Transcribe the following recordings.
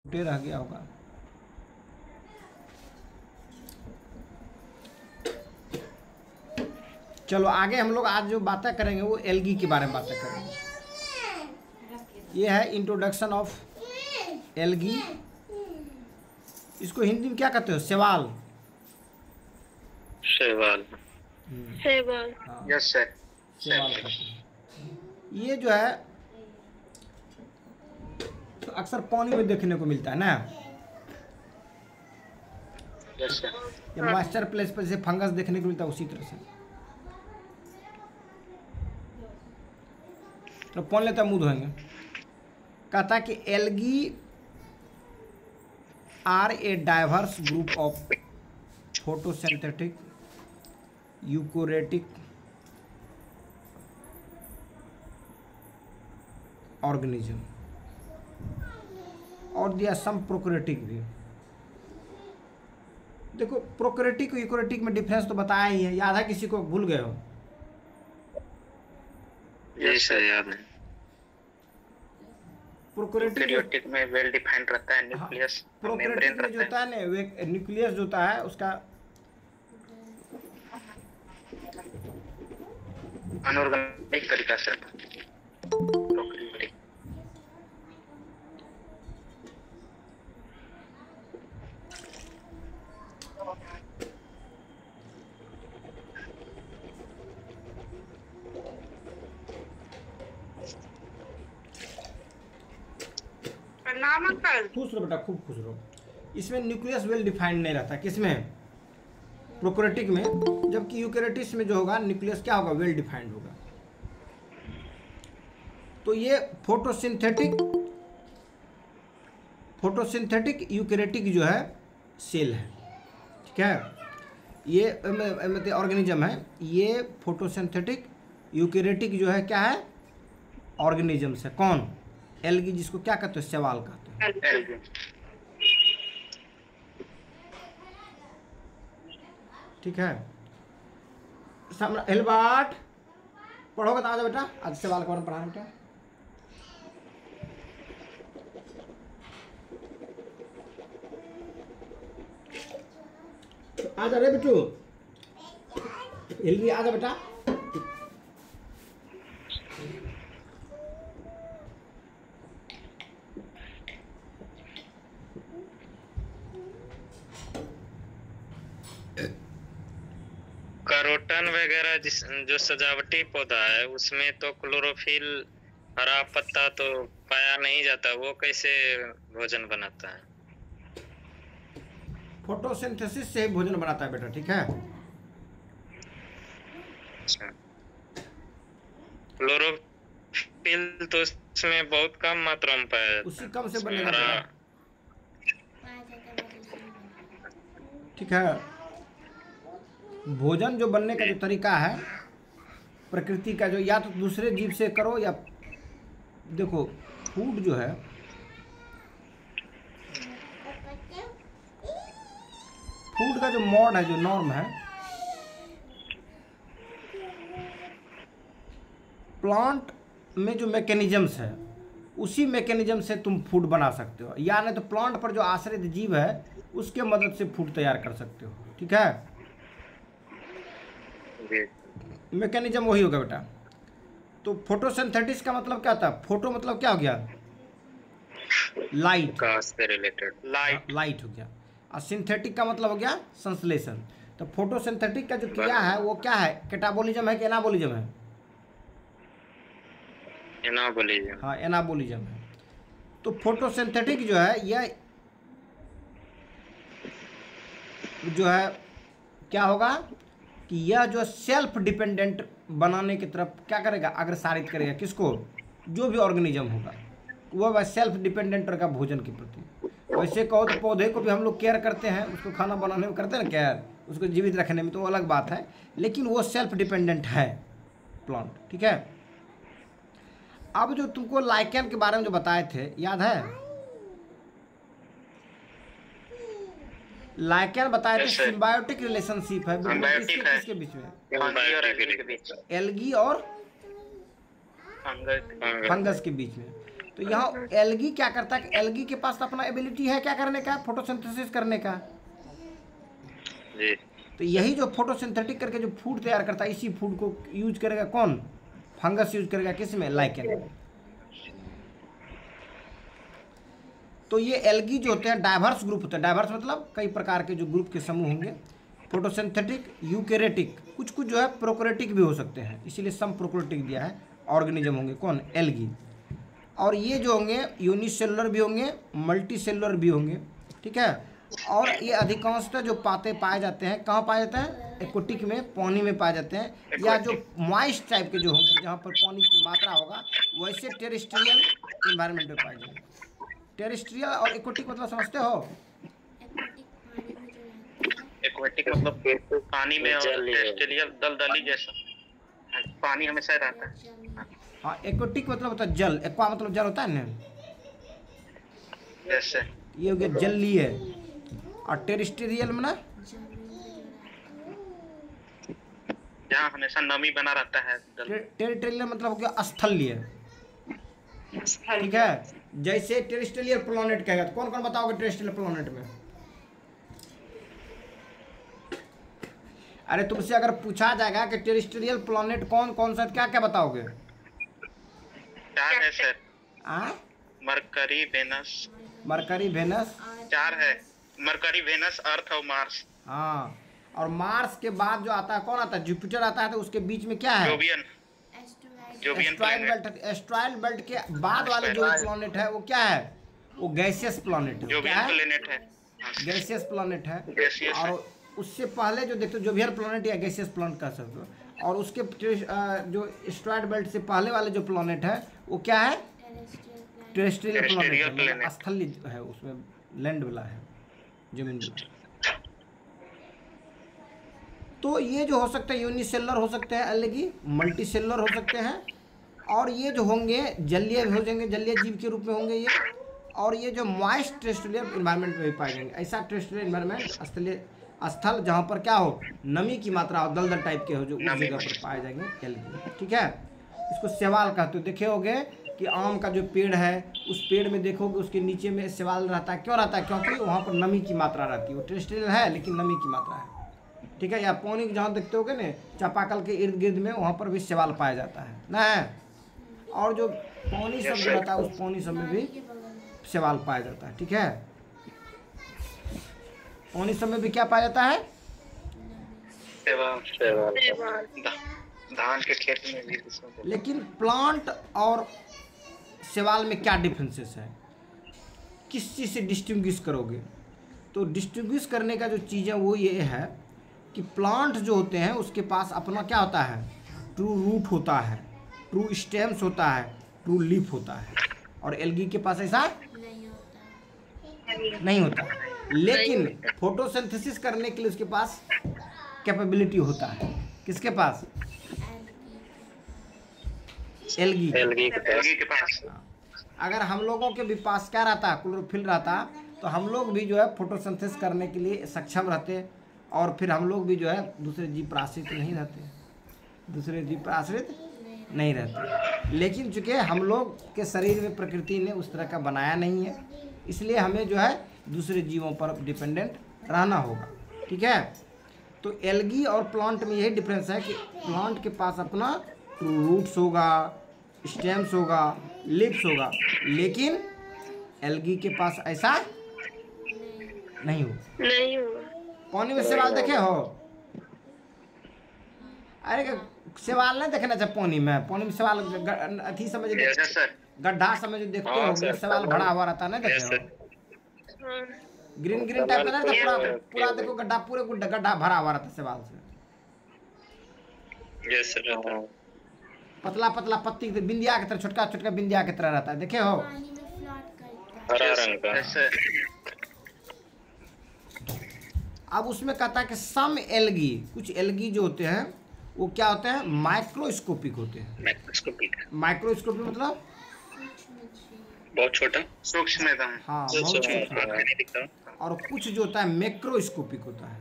छूटे रह गया होगा। चलो आगे हम लोग आज जो बातें करेंगे वो एल्गी के बारे में बातें करेंगे। ये है इंट्रोडक्शन ऑफ एल्गी। इसको हिंदी में क्या कहते हो? शैवाल। शैवाल। शैवाल। हाँ, यस सर। शैवाल कहते हैं। ये जो है तो अक्सर पानी में देखने को मिलता है ना। Yes sir. या मॉइस्चर प्लेस पर जैसे फंगस देखने को मिलता है उसी तरह से। तो कौन लेता मुंह धोएंगे। कहता है कि algae are a diverse group of photosynthetic eukaryotic organism और दिया सम प्रोक्रेटिक भी। देखो प्रोक्रेटिक यूकोरेटिक में डिफरेंस तो बताया ही है, याद है किसी को? भूल गए हो? यही सर याद है। प्रोक्रेटिक में वेल डिफाइंड रहता है न्यूक्लियस, मेम्ब्रेन प्रोक्रेटिक में जो रहता होता है ना वे न्यूक्लियस जो होता है उसका अनऑर्गेनिक तरीका से प्रोक्रेटिक। प्रणाम अंकल। खुश रहो बेटा, खूब खुश रहो। इसमें न्यूक्लियस वेल डिफाइंड नहीं रहता। किसमें? प्रोक्रेटिक में। जबकि यूकेरेटिस में जो होगा न्यूक्लियस क्या होगा? वेल डिफाइंड होगा। तो ये फोटोसिंथेटिक यूकेरेटिक जो है सेल है, ठीक है। ये मतलब ऑर्गेनिज्म है। ये फोटोसिंथेटिक यूकेरेटिक जो है क्या है? ऑर्गेनिजम्स है। कौन? एल्गी, जिसको क्या कहते हैं? शैवाल कहते हैं। ठीक है। हिलबाट पढ़ोगे तो आ जाओ बेटा, आज शैवाल के बारे में पढ़ा बेटा। आ जा रे बिट्टू, हिलगी आ जा बेटा। करोटन वगैरह जो सजावटी पौधा है उसमें तो क्लोरोफिल, हरा पत्ता तो पाया नहीं जाता, वो कैसे भोजन बनाता है? फोटोसिंथेसिस से भोजन बनाता है बेटा, ठीक है। अच्छा। क्लोरोफिल तो उसमें बहुत कम मात्रा में पाया जाता है। उसी कम से बनेगा हरा। बेटा, ठीक है। भोजन जो बनने का जो तरीका है प्रकृति का, जो या तो दूसरे जीव से करो या देखो फूड जो है, फूड का जो मॉड है, जो नॉर्म है, प्लांट में जो मैकेनिज्म्स है उसी मैकेनिज्म से तुम फूड बना सकते हो, या नहीं तो प्लांट पर जो आश्रित जीव है उसके मदद से फूड तैयार कर सकते हो, ठीक है। मैकेनिज्म वही होगा बेटा। तो फोटोसिंथेसिस का मतलब क्या था? फोटो मतलब क्या हो गया? लाइट, से रिलेटेड लाइट हो गया। और सिंथेटिक का मतलब हो गया संश्लेषण। तो फोटोसिंथेटिक का जो क्रिया है वो क्या है? कैटाबोलिज्म है कि एनाबोलिज्म है? एनाबोलिज्म। हाँ, एनाबोलिज्म है। तो फोटोसिंथेटिक जो है यह जो है क्या होगा कि यह जो सेल्फ डिपेंडेंट बनाने की तरफ क्या करेगा? अग्रसारित करेगा। किसको? जो भी ऑर्गेनिज्म होगा वह सेल्फ डिपेंडेंट रहेगा भोजन के प्रति। वैसे कहो तो पौधे को भी हम लोग केयर करते हैं, उसको खाना बनाने में करते हैं ना केयर, उसको जीवित रखने में, तो अलग बात है, लेकिन वो सेल्फ डिपेंडेंट है प्लांट, ठीक है। अब जो तुमको लाइकेन के बारे में जो बताए थे, याद है? लाइकेन बताए थे सिम्बायोटिक रिलेशनशिप है किसके बीच में? एल्गी और फंगस के बीच में। तो यहाँ एल्गी क्या करता है कि एल्गी के पास तो अपना एबिलिटी है क्या करने का, फोटोसिंथेसिस करने का। जी। तो यही जो फोटोसिंथेटिक करके जो फूड तैयार करता है, इसी फूड को यूज करेगा कौन, फंगस यूज करेगा किस में, लाइकेन में। तो ये एल्गी जो होते हैं डाइवर्स ग्रुप होते हैं, डाइवर्स मतलब कई प्रकार के जो ग्रुप के समूह होंगे, फोटोसिंथेटिक, यूकेरेटिक, कुछ कुछ जो है प्रोकैरियोटिक भी हो सकते हैं, इसीलिए सम प्रोकैरियोटिक दिया है, ऑर्गेनिज्म होंगे कौन, एल्गी। और ये जो होंगे यूनिसेलुलर भी होंगे, मल्टी सेलुलर भी होंगे, ठीक है। और ये अधिकांशतः जो पाए जाते हैं कहाँ पाए जाते हैं, एक्वेटिक में, पानी में पाए जाते हैं, या जो मॉइस्ट टाइप के जो होंगे जहाँ पर पानी की मात्रा होगा, वैसे टेरेस्ट्रियल इन्वायरमेंट में पाए जाएंगे। टेरेस्ट्रियल और एक्वेटिक मतलब समझते हो, एक्वेटिक मतलब पानी में, और टेरेस्ट्रियल दलदली जैसा पानी हमेशा रहता है। हाँ, एक्वेटिक मतलब होता है जल, एक्वा मतलब जल होता है ना, जैसे ये हो गया जलीय। और टेरेस्ट्रियल में ना जहाँ हमेशा नमी बना रहता है। टेरेस्ट्रियल मतलब हो गया स्थलीय, ठीक है। जैसे टेरेस्ट्रियल प्लैनेट कहेगा तो कौन कौन बताओगे टेरेस्ट्रियल प्लैनेट में, अरे तुमसे अगर पूछा जाएगा कि टेरेस्ट्रियल प्लैनेट कौन कौन सा, क्या क्या बताओगे, चार है sir, Mercury, Venus. Mercury, Venus, चार है, मरकरी, वेनस, अर्थ और मार्स। हाँ, और मार्स के बाद जो आता है कौन आता है, जुपिटर आता है, तो उसके बीच में क्या है, Jovian asteroid belt. Asteroid belt के बाद वाले जो प्लैनेट है वो क्या है, वो गैसियस प्लैनेट है, क्या है, गैसियस प्लैनेट है। और उससे पहले जो देखते हो जोवियर प्लैनेट या गैसियस प्लैनेट कह सकते हो, और उसके जो एस्ट्रॉयड बेल्ट से पहले वाले जो प्लैनेट है वो क्या है, टेरेस्ट्रियल प्लैनेट, स्थलीय है, उसमें लैंड वाला है, जमीन वाला। तो ये जो हो सकते हैं यूनिसेलुलर हो सकते हैं एल्गी, मल्टी सेलुलर हो सकते हैं, और ये जो होंगे जलीय हो जाएंगे, जलीय जीव के रूप में होंगे ये। और ये जो मॉइस्ट टेरेस्ट्रियल इन्वायरमेंट में भी पाए जाएंगे, ऐसा टेरेस्ट्रियल इन्वायरमेंट, स्थलीय स्थल जहाँ पर क्या हो, नमी की मात्रा हो, दलदल टाइप के हो, जो उस जगह पर पाए जाएंगे एल्गी, ठीक है। इसको शैवाल कहते हो। देखे होगे कि आम का जो पेड़ है, उस पेड़ में देखोगे उसके नीचे में शैवाल रहता है, क्यों रहता है, क्योंकि वहाँ पर नमी की मात्रा रहती है, वो टेरेस्ट्रियल है लेकिन नमी की मात्रा है, ठीक है। या पानी जहाँ देखते होगे ना चापाकल के इर्द गिर्द में, वहाँ पर भी शैवाल पाया जाता है ना, और जो पानी सब जो रहता है उस पानी सब में भी शैवाल पाया जाता है, ठीक है। पानी सब में भी क्या पाया जाता है, धान के खेत में भी। लेकिन प्लांट और शैवाल में क्या डिफरेंसेस है, किस चीज़ से डिस्टिंग्विश करोगे, तो डिस्टिंग्विश करने का जो चीज़ है वो ये है कि प्लांट जो होते हैं उसके पास अपना क्या होता है, ट्रू रूट होता है, ट्रू स्टेम्स होता है, ट्रू लीफ होता है, और एल्गी के पास ऐसा नहीं होता। लेकिन फोटोसिंथेसिस करने के लिए उसके पास कैपेबिलिटी होता है, किसके पास, एल्गी के पास। अगर हम लोगों के भी पास क्या रहता, क्लोरोफिल रहता, तो हम लोग भी जो है फोटोसिंथेसिस करने के लिए सक्षम रहते, और फिर हम लोग भी जो है दूसरे जीव पर आश्रित नहीं रहते, दूसरे जीव पर आश्रित नहीं रहते। लेकिन चूँकि हम लोग के शरीर में प्रकृति ने उस तरह का बनाया नहीं है, इसलिए हमें जो है दूसरे जीवों पर डिपेंडेंट रहना होगा, ठीक है। तो एल्गी और प्लांट में यही डिफरेंस है कि प्लांट के पास अपना ट्रू रूट्स होगा, स्टेम्स होगा, लीव्स होगा, लेकिन एल्गी के पास ऐसा नहीं होगा। पानी में शैवाल देखे हो, अरे शैवाल नहीं देखना चाहिए पानी में, पानी में शैवाल अथी समझ, गड्ढा समझ देखते हो, शैवाल भरा हुआ रहता है ना, देखे हो ग्रीन ग्रीन टाइप का ना, पूरा पूरा देखो गड्ढा, पूरे गड्ढा भरा हुआ रहता है शैवाल से, पतला पतला पत्ती बिंदिया की तरह, छोटका छोटका बिंदिया की तरह रहता है, देखे हो, हरा रंग का। अब उसमें कहता है कि सम एल्गी, कुछ एल्गी जो होते हैं वो क्या होते हैं, माइक्रोस्कोपिक होते हैं। माइक्रोस्कोपिक मतलब बहुत छोटा, सूक्ष्म, हाँ बहुत सूक्ष्म। और कुछ जो होता है मैक्रोस्कोपिक होता है,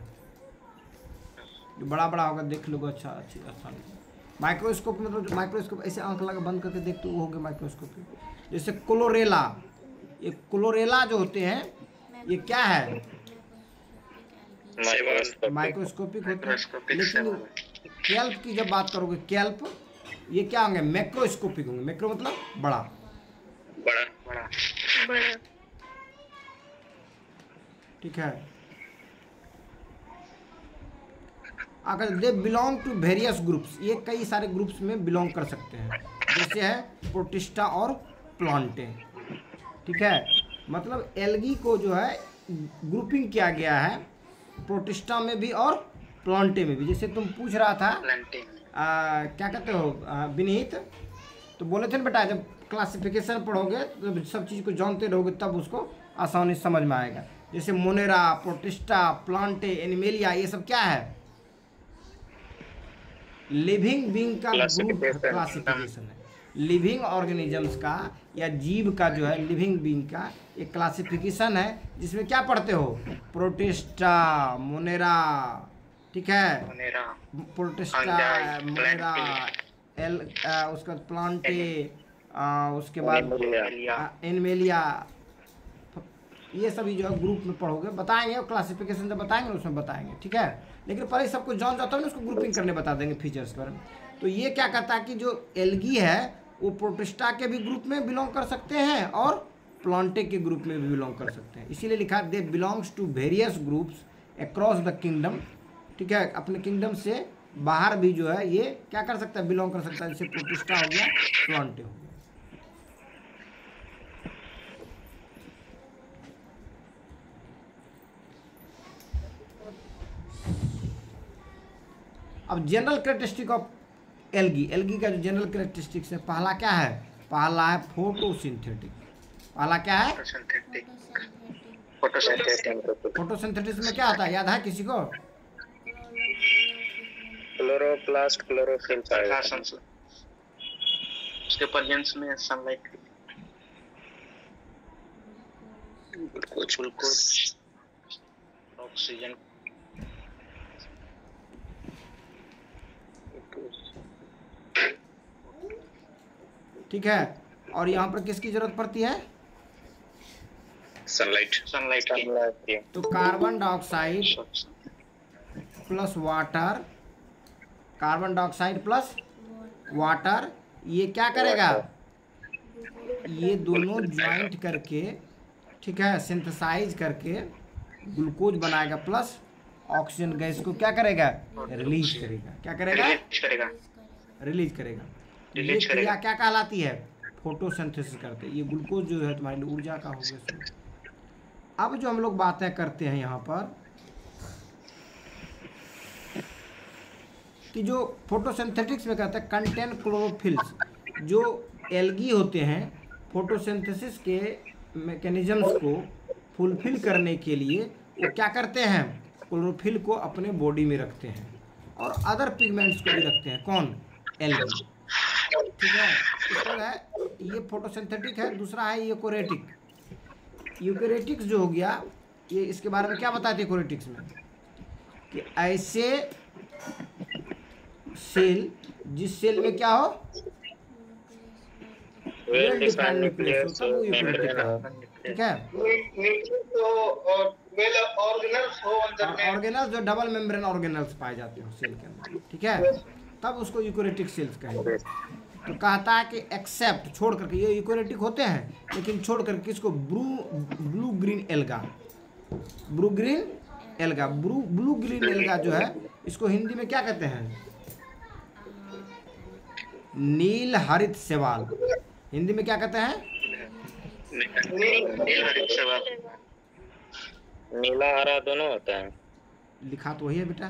जो बड़ा बड़ा होगा, देख लोगे अच्छा नहीं। माइक्रोस्कोप मतलब माइक्रोस्कोप ऐसे आंख लगा बंद करके देखते वो हो गया माइक्रोस्कोपिक। जैसे क्लोरेला, ये क्लोरेला जो होते हैं ये क्या है, माइक्रोस्कोपिक होते हैं। लेकिन कैल्प की जब बात करोगे, कैल्प ये क्या होंगे, मैक्रोस्कोपिक होंगे। मैक्रो मतलब बड़ा। ठीक है। अगर they belong to various groups, ये कई सारे ग्रुप्स में बिलोंग कर सकते हैं, जैसे है प्रोटिस्टा और प्लांटे। ठीक है, मतलब एल्गी को जो है ग्रुपिंग किया गया है प्रोटिस्टा में भी और प्लांटे में भी। जैसे तुम पूछ रहा था क्या कहते हो विनीत, तो बोले थे ना बेटा, जब क्लासिफिकेशन पढ़ोगे तो सब चीज़ को जानते रहोगे तब उसको आसानी समझ में आएगा। जैसे मोनेरा, प्रोटिस्टा, प्लांटे, एनिमेलिया, ये सब क्या है, लिविंग बीइंग का ग्रुप क्लासिफिकेशन है। लिविंग ऑर्गेनिजम्स का या जीव का जो है लिविंग बीइंग का एक क्लासिफिकेशन है, जिसमें क्या पढ़ते हो, प्रोटिस्टा, मोनेरा, ठीक है, प्रोटिस्टा, मोनेरा, उसका प्लांटे, उसके बाद एनिमेलिया, ये सभी जो है ग्रुप में पढ़ोगे, बताएंगे और क्लासिफिकेशन जब बताएंगे उसमें बताएंगे। ठीक है, लेकिन पहले सबको जान जाता है ना, उसको ग्रुपिंग करने बता देंगे फीचर्स पर। तो ये क्या कहता है कि जो एल्गी है वो प्रोटिस्टा के भी ग्रुप में बिलोंग कर सकते हैं और प्लांटे के ग्रुप में भी बिलोंग कर सकते हैं। इसीलिए लिखा they belongs to various groups across the kingdom. ठीक है, अपने किंगडम से बाहर भी जो है ये क्या कर सकता है, बिलोंग कर सकता है। जैसे प्रोटिस्टा हो गया, प्लांटे हो गया। अब general characteristic of algae, algae का जो जनरल कैरेक्टरिस्टिक्स है, पहला क्या है, पहला है फोटोसिंथेटिक। पहला क्या है, फोटोसिंथेटिक्स में क्या आता है, याद है किसी को, क्लोरोप्लास्ट, क्लोरोफिल, उसके प्रेजेंस में सनलाइट, ग्लूकोज, ऑक्सीजन, ठीक है। और यहाँ पर किसकी जरूरत पड़ती है, सनलाइट की। तो carbon dioxide plus water, carbon dioxide plus water, ये क्या करेगा, ये दोनों ज्वाइंट करके, ठीक है, सिंथेसाइज करके ग्लूकोज बनाएगा, प्लस ऑक्सीजन गैस को क्या करेगा, रिलीज करेगा। क्या करेगा, रिलीज करेगा। ये क्रिया क्या कहलाती है, फोटोसिंथेसिस करते हैं। ये ग्लूकोज जो है तुम्हारे लिए ऊर्जा का हो गया। अब जो हम लोग बातें करते हैं यहाँ पर कि जो फोटोसिंथेटिक्स में कहते हैं कंटेन क्लोरोफिल्स, जो एल्गी होते हैं फोटोसिंथेसिस के मैकेनिज्म्स को फुलफिल करने के लिए वो क्या करते हैं, क्लोरोफिल को अपने बॉडी में रखते हैं और अदर पिगमेंट्स को भी रखते हैं। कौन, एल्गी। ठीक है, इसका है ये फोटोसिंथेटिक है। दूसरा है यूकोरेटिक। यूकोरेटिक्स जो हो गया, ये इसके बारे में क्या बताते हैं यूकोरेटिक्स में, कि ऐसे सेल जिस सेल में क्या हो, वेल डिफाइंड न्यूक्लियस हो, वो यूकोरेटिक है। ठीक है, ऑर्गेनल्स जो डबल मेम्ब्रेन ऑर्गेनल्स पाए जाते हैं सेल के अंदर, ठीक है, तब उसको यूकोरेटिक सेल्स कहेंगे। तो कहता है कि एक्सेप्ट, छोड़ करके, ये यूकोरेटिक होते हैं लेकिन छोड़ करके किसको, blue green alga, blue green alga, blue green alga जो है इसको हिंदी में क्या कहते हैं, नील हरित शैवाल। हिंदी में क्या कहते हैं, नीला हरा दोनों होता है। लिखा तो वही है बेटा,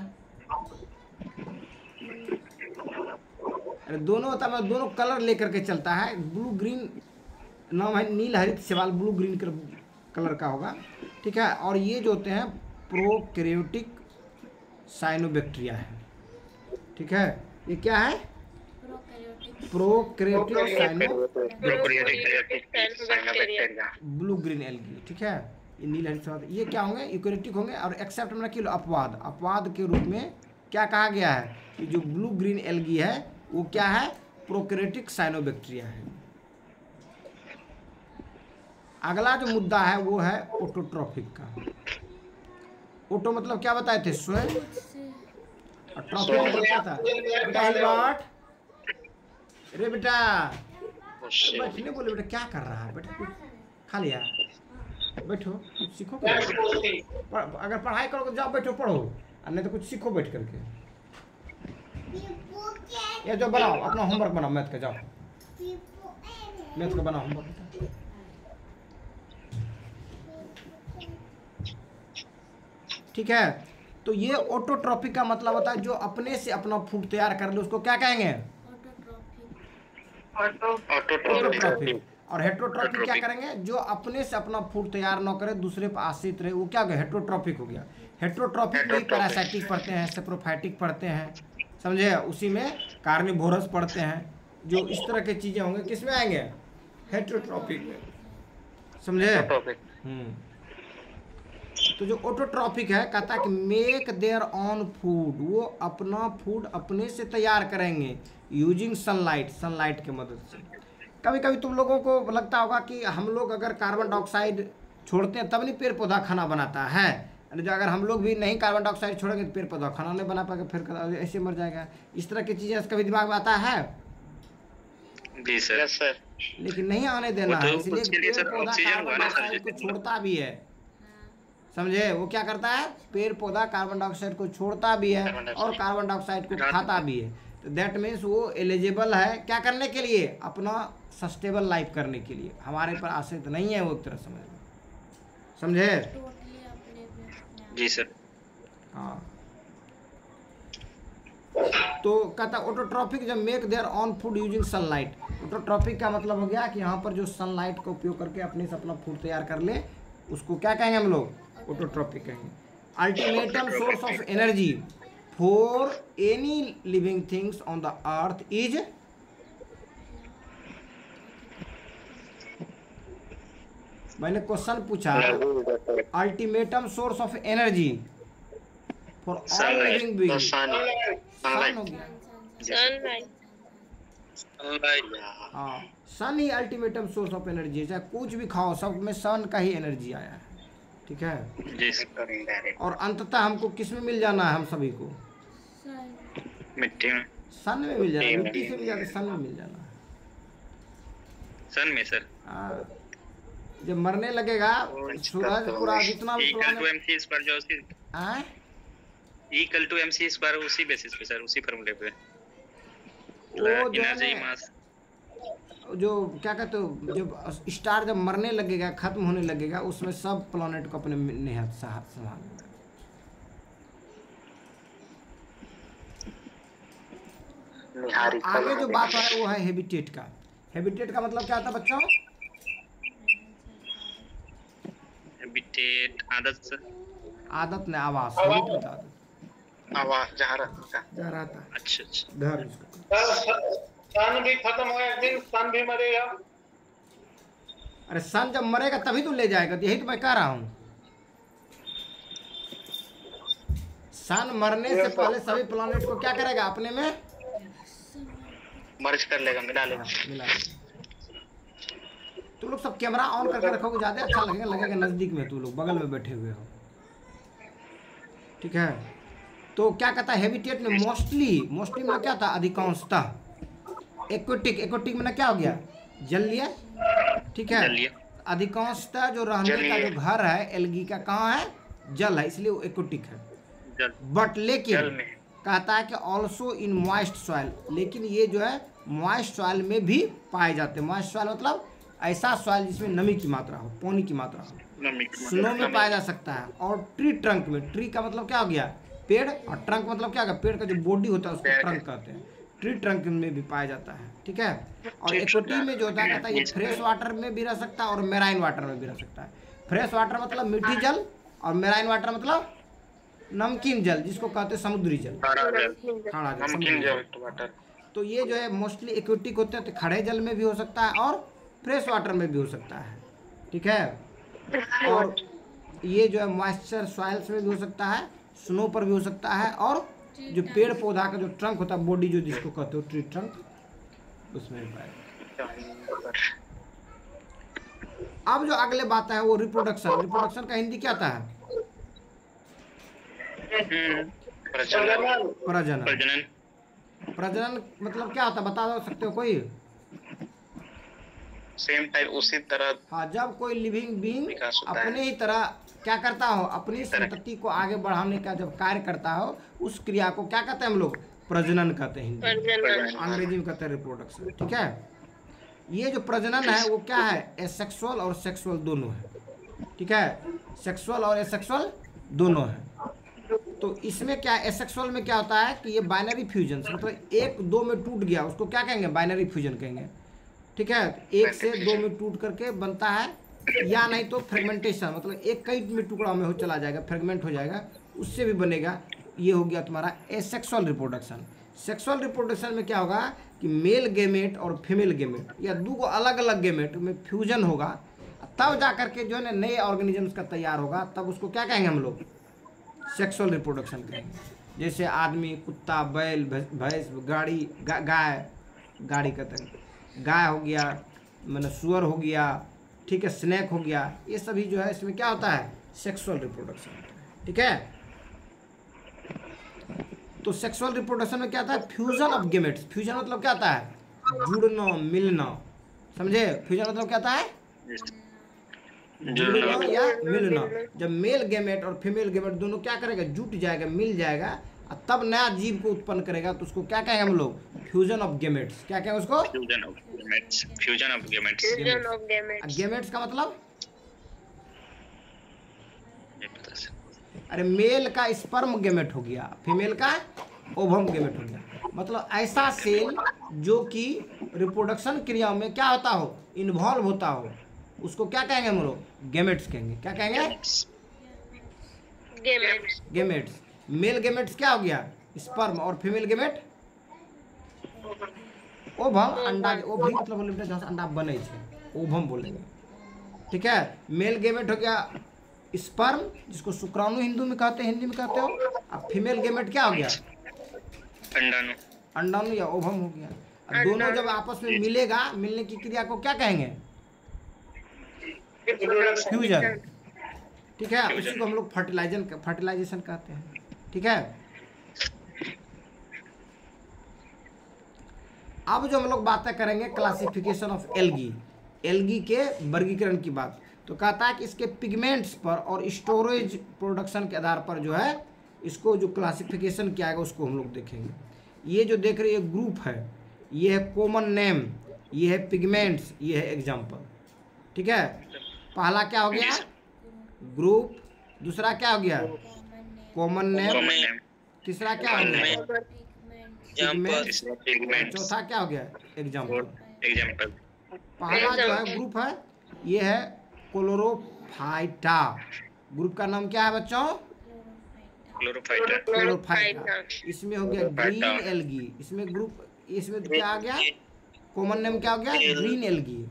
अरे दोनों होता है, दोनों कलर लेकर के चलता है। ब्लू ग्रीन नाम है, नील हरित शैवाल ब्लू ग्रीन कलर का होगा। ठीक है, और ये जो होते हैं प्रोकैरियोटिक साइनोबैक्टीरिया है। ठीक है, ये क्या है, prokaryotic cyanobacteria, blue green algae. ठीक है, ये नील हरित शैवाल, ये क्या होंगे, यूकोरियोटिक होंगे। और एक्सेप्ट में रखिए अपवाद, अपवाद के रूप में क्या कहा गया है कि जो ब्लू ग्रीन एल्गी है वो क्या है, प्रोकैरियोटिक साइनोबैक्टीरिया है। अगला जो मुद्दा है वो है ऑटोट्रॉफिक का। ऑटो मतलब क्या बताए थे? स्वयं। और ट्रॉफिक मतलब क्या था? बेटा हिलवाट, अरे बेटा बैठने बोले। बेटा क्या कर रहा है बेटा? कुछ खा लिया? बैठो कुछ सीखो। अगर पढ़ाई करोगे जाओ बैठो पढ़ो, और नहीं तो कुछ सीखो बैठ करके। ये जो बनाओ अपना होमवर्क बनाओ मैथ का, जाओ मैथ का बनाओ होमवर्क। ठीक है, तो ये ऑटोट्रॉफिक का मतलब होता है जो अपने से अपना फूड तैयार कर ले उसको क्या कहेंगे? ऑटोट्रॉफिक। और हेट्रोट्रॉफिक क्या करेंगे? जो अपने से अपना फूड तैयार न करे, दूसरे पर आश्रित रहे, वो क्या हो गया? हेट्रोट्रॉफिक हो गया। हेट्रोट्रॉफिक में पैरासाइटिक पढ़ते हैं, सेप्रोफाइटिक पढ़ते हैं, समझे? उसी में कार्निवोरस पढ़ते हैं। जो इस तरह की चीजें होंगे किसमें आएंगे? हेट्रोट्रॉफिक में, समझे? तो जो ऑटोट्रॉफिक है कहता है कि मेक देयर ऑन फूड, वो अपना फूड अपने से तैयार करेंगे यूजिंग सनलाइट, सनलाइट की मदद से। कभी कभी तुम लोगों को लगता होगा कि हम लोग अगर कार्बन डाइऑक्साइड छोड़ते हैं तब नहीं पेड़ पौधा खाना बनाता है, जो अगर हम लोग भी नहीं कार्बन डाइऑक्साइड छोड़ेंगे तो पेड़ पौधा खाना नहीं बना पाएगा, फिर ऐसे मर जाएगा। इस तरह की चीजें कभी दिमाग में आता है? जी सर। सर लेकिन नहीं आने देना है, इसलिए पेड़ पौधा कार्बन डाइऑक्साइड को छोड़ता भी है, समझे? वो क्या करता है? पेड़ पौधा कार्बन डाइऑक्साइड को छोड़ता भी है और कार्बन डाइऑक्साइड को खाता भी है। तो दैट मीन्स वो एलिजिबल है क्या करने के लिए? अपना सस्टेबल लाइफ करने के लिए। हमारे पर आश्रित नहीं है वो, एक तरह समझ, समझे? जी सर। हाँ, तो कहता ऑटोट्रॉफिक जब make their on food using sunlight. Autotrophic का मतलब हो गया कि यहाँ पर जो सनलाइट का उपयोग करके अपने से अपना फूड तैयार कर ले, उसको क्या कहेंगे हम लोग? ऑटोट्रॉफिक कहेंगे। Ultimatum source of energy for any living things on the earth is, मैंने क्वेश्चन पूछा, ultimatum source of energy for all living being, sun हो गया। हाँ, सन ही अल्टीमेटम सोर्स ऑफ एनर्जी है। चाहे कुछ भी खाओ सब में सन का ही एनर्जी आया है, ठीक है? और अंततः हमको किस में मिल जाना है? हम सभी को मिट्टी में, सन में मिल जाना, मिट्टी से भी ज्यादा सन में मिल जाना है। सन में सर। हाँ, जब मरने लगेगा सूरज पूरा जितना भी इक्वल टू mc स्क्वायर, उसी बेसिस पे सर, उसी फॉर्मूले पे वो जो एनर्जी मास, जो क्या कहते हो, जब स्टार जब मरने लगेगा, खत्म होने लगेगा, उसमें सब प्लैनेट को अपने निहत साथ संभालना। आगे जो बात है वो है हैबिटेट का। हैबिटेट का मतलब क्या होता है बच्चों? हैबिटेट आदत सर। आदत ने आवास, हैबिटेट आदत, आवास जहाँ रहता। अच्छा अच्छा। घर इसको सन भी खत्म हो, एक दिन सन भी मरेगा। अरे सन जब मरेगा तभी तो ले जाएगा, यही तो मैं कह रहा हूँ। सन मरने से पहले सभी प्लैनेट को क्या करेगा? अपने में मर्ज कर लेगा, मिला लेगा। मिला लेगा। तू लोग सब कैमरा ऑन करके रखोगे ज्यादा अच्छा लगेगा, लगेगा नजदीक में तू लोग बगल में बैठे हुए हो, ठीक है? तो क्या कहता है हैबिटेट में मोस्टली, मोस्टली में क्या था? अधिकांशतः। एक्वेटिक, एक्वेटिक में क्या हो गया? जलीय, ठीक है? अधिकांशतः जो रहने का जो घर है एल्गी का कहाँ है? जल है, इसलिए वो एक्वेटिक है। बट लेकिन कहता है कि ऑल्सो इन मॉइस्ट सॉइल, लेकिन ये जो है मॉइस्ट सॉइल में भी पाए जाते हैं। मॉइस्ट सॉइल मतलब ऐसा सॉइल जिसमें नमी की मात्रा हो, पानी की मात्रा हो, स्नो में पाया जा सकता है। और ट्री ट्रंक में, ट्री का मतलब क्या हो गया? पेड़, और ट्रंक मतलब क्या होगा? पेड़ का जो बॉडी होता है उसको ट्रंक कहते हैं। ट्री ट्रंक में भी पाया जाता है, ठीक है? और एक्वेटिक में जो होता है कहता है ये फ्रेश वाटर में भी रह सकता है और मेराइन वाटर में भी रह सकता है। फ्रेश वाटर मतलब मीठी जल, और मेराइन वाटर मतलब नमकीन जल, जिसको कहते हैं समुद्री जल, खारा जल। तो ये जो है मोस्टली एक्वेटिक होते हैं, तो खड़े जल में भी हो सकता है और फ्रेश वाटर में भी हो सकता है, ठीक है? और ये जो है मॉइस्चर सॉइल्स में भी हो सकता है, स्नो पर भी हो सकता है, और जो पेड़ पौधा का जो ट्रंक होता है, बॉडी जो जिसको कहते हो ट्री ट्रंक, उसमें भी पाएगा। अब जो अगले बात है वो रिप्रोडक्शन। रिप्रोडक्शन का हिंदी क्या था? प्रजनन। प्रजनन। प्रजनन। प्रजनन मतलब क्या होता है बता सकते हो कोई? सेम टाइप उसी तरह हाँ, जब कोई लिविंग बीइंग विकास होता है। अपने ही तरह क्या करता हो, अपनी संतति को आगे बढ़ाने का जब कार्य करता हो, उस क्रिया को क्या कहते हैं हम लोग? प्रजनन कहते हैं हिंदी में, अंग्रेजी में कहते हैं रिप्रोडक्शन। ठीक है, ये जो प्रजनन है वो क्या है? एसेक्सुअल और सेक्सुअल दोनों है। ठीक है, सेक्सुअल और एसेक्सुअल दोनों है। तो इसमें क्या, एसेक्सुअल में क्या होता है कि ये बाइनरी फ्यूजन, मतलब एक दो में टूट गया, उसको क्या कहेंगे? बाइनरी फ्यूजन कहेंगे। ठीक है, एक से दो में टूट करके बनता है, या नहीं तो फ्रेगमेंटेशन, मतलब एक कई में टुकड़ा में हो चला जाएगा, फ्रेगमेंट हो जाएगा, उससे भी बनेगा। ये हो गया तुम्हारा एसेक्सुअल रिप्रोडक्शन। सेक्सुअल रिप्रोडक्शन में क्या होगा कि मेल गेमेट और फीमेल गेमेट या दो अलग अलग गेमेट में फ्यूजन होगा, तब जा करके जो है ना नए ऑर्गेनिजम्स का तैयार होगा, तब उसको क्या कहेंगे हम लोग? सेक्सुअल रिप्रोडक्शन कहेंगे। जैसे आदमी, कुत्ता, बैल, भैंस, गाड़ी, गाय, गाड़ी कहते हैं, गाय हो गया, मैंने सुअर हो गया, ठीक है, स्नैक हो गया, ये सभी जो है इसमें क्या होता है? सेक्सुअल रिप्रोडक्शन होता है। ठीक है, तो सेक्सुअल रिप्रोडक्शन में क्या आता है? Fusion of gametes. फ्यूजन मतलब क्या आता है? जुड़ना, मिलना। समझे? फ्यूजन मतलब क्या आता है? जुड़ना या मिलना। जब मेल गेमेट और फीमेल गेमेट दोनों क्या करेगा? जुट जाएगा, मिल जाएगा, और तब नया जीव को उत्पन्न करेगा, तो उसको क्या कहेंगे हम लोग? Fusion of gametes. क्या कहेंगे उसको? Fusion of gametes. Fusion of gametes. Fusion of gametes. Gametes का मतलब? ये पता है। अरे मेल का स्पर्म गेमेट हो गया, फीमेल का ओवम गेमेट हो गया। मतलब ऐसा सेल जो कि रिप्रोडक्शन क्रिया में क्या होता हो? इन्वॉल्व होता हो, उसको क्या कहेंगे हम लोग? गेमेट्स कहेंगे। क्या कहेंगे? गेमेट्स। गेमेट्स। मेल गेमेट्स क्या हो गया? स्पर्म, और फीमेल गेमेट ओवम, अंडा। ओवरी मतलब बोले जहाँ से अंडा बने छे, ओवम बोलेंगे। ठीक है, मेल गेमेट हो गया स्पर्म, जिसको शुक्राणु हिंदी में कहते हो। अब फीमेल गेमेट क्या हो गया? अंडाणु। अंडाणु या ओवम हो गया। अब दोनों जब आपस में मिलेगा, मिलने की क्रिया को क्या कहेंगे? फ्यूजन। ठीक है, उसी को हम लोग फर्टिलाइजेशन कहते हैं। ठीक है, अब जो हम लोग बातें करेंगे क्लासिफिकेशन ऑफ एल्गी, एल्गी के वर्गीकरण की बात, तो कहता है कि इसके पिगमेंट्स पर और स्टोरेज प्रोडक्शन के आधार पर जो है इसको जो क्लासिफिकेशन किया गया उसको हम लोग देखेंगे। ये जो देख रहे हैं ग्रुप है, ये है कॉमन नेम, ये है पिगमेंट्स, ये है एग्जाम्पल। ठीक है, पहला क्या हो गया? ग्रुप। दूसरा क्या हो गया? Common name. तीसरा क्या हो गया? पिगमेंट। चौथा क्या हो गया? एग्जाम्पल। पहला जो है ग्रुप है, ये है क्लोरोफाइटा। ग्रुप का नाम क्या है बच्चों? क्लोरोफाइटा। इसमें हो गया ग्रीन एल्गी। इसमें ग्रुप, इसमें क्या आ गया? कॉमन नेम क्या हो गया? Green algae.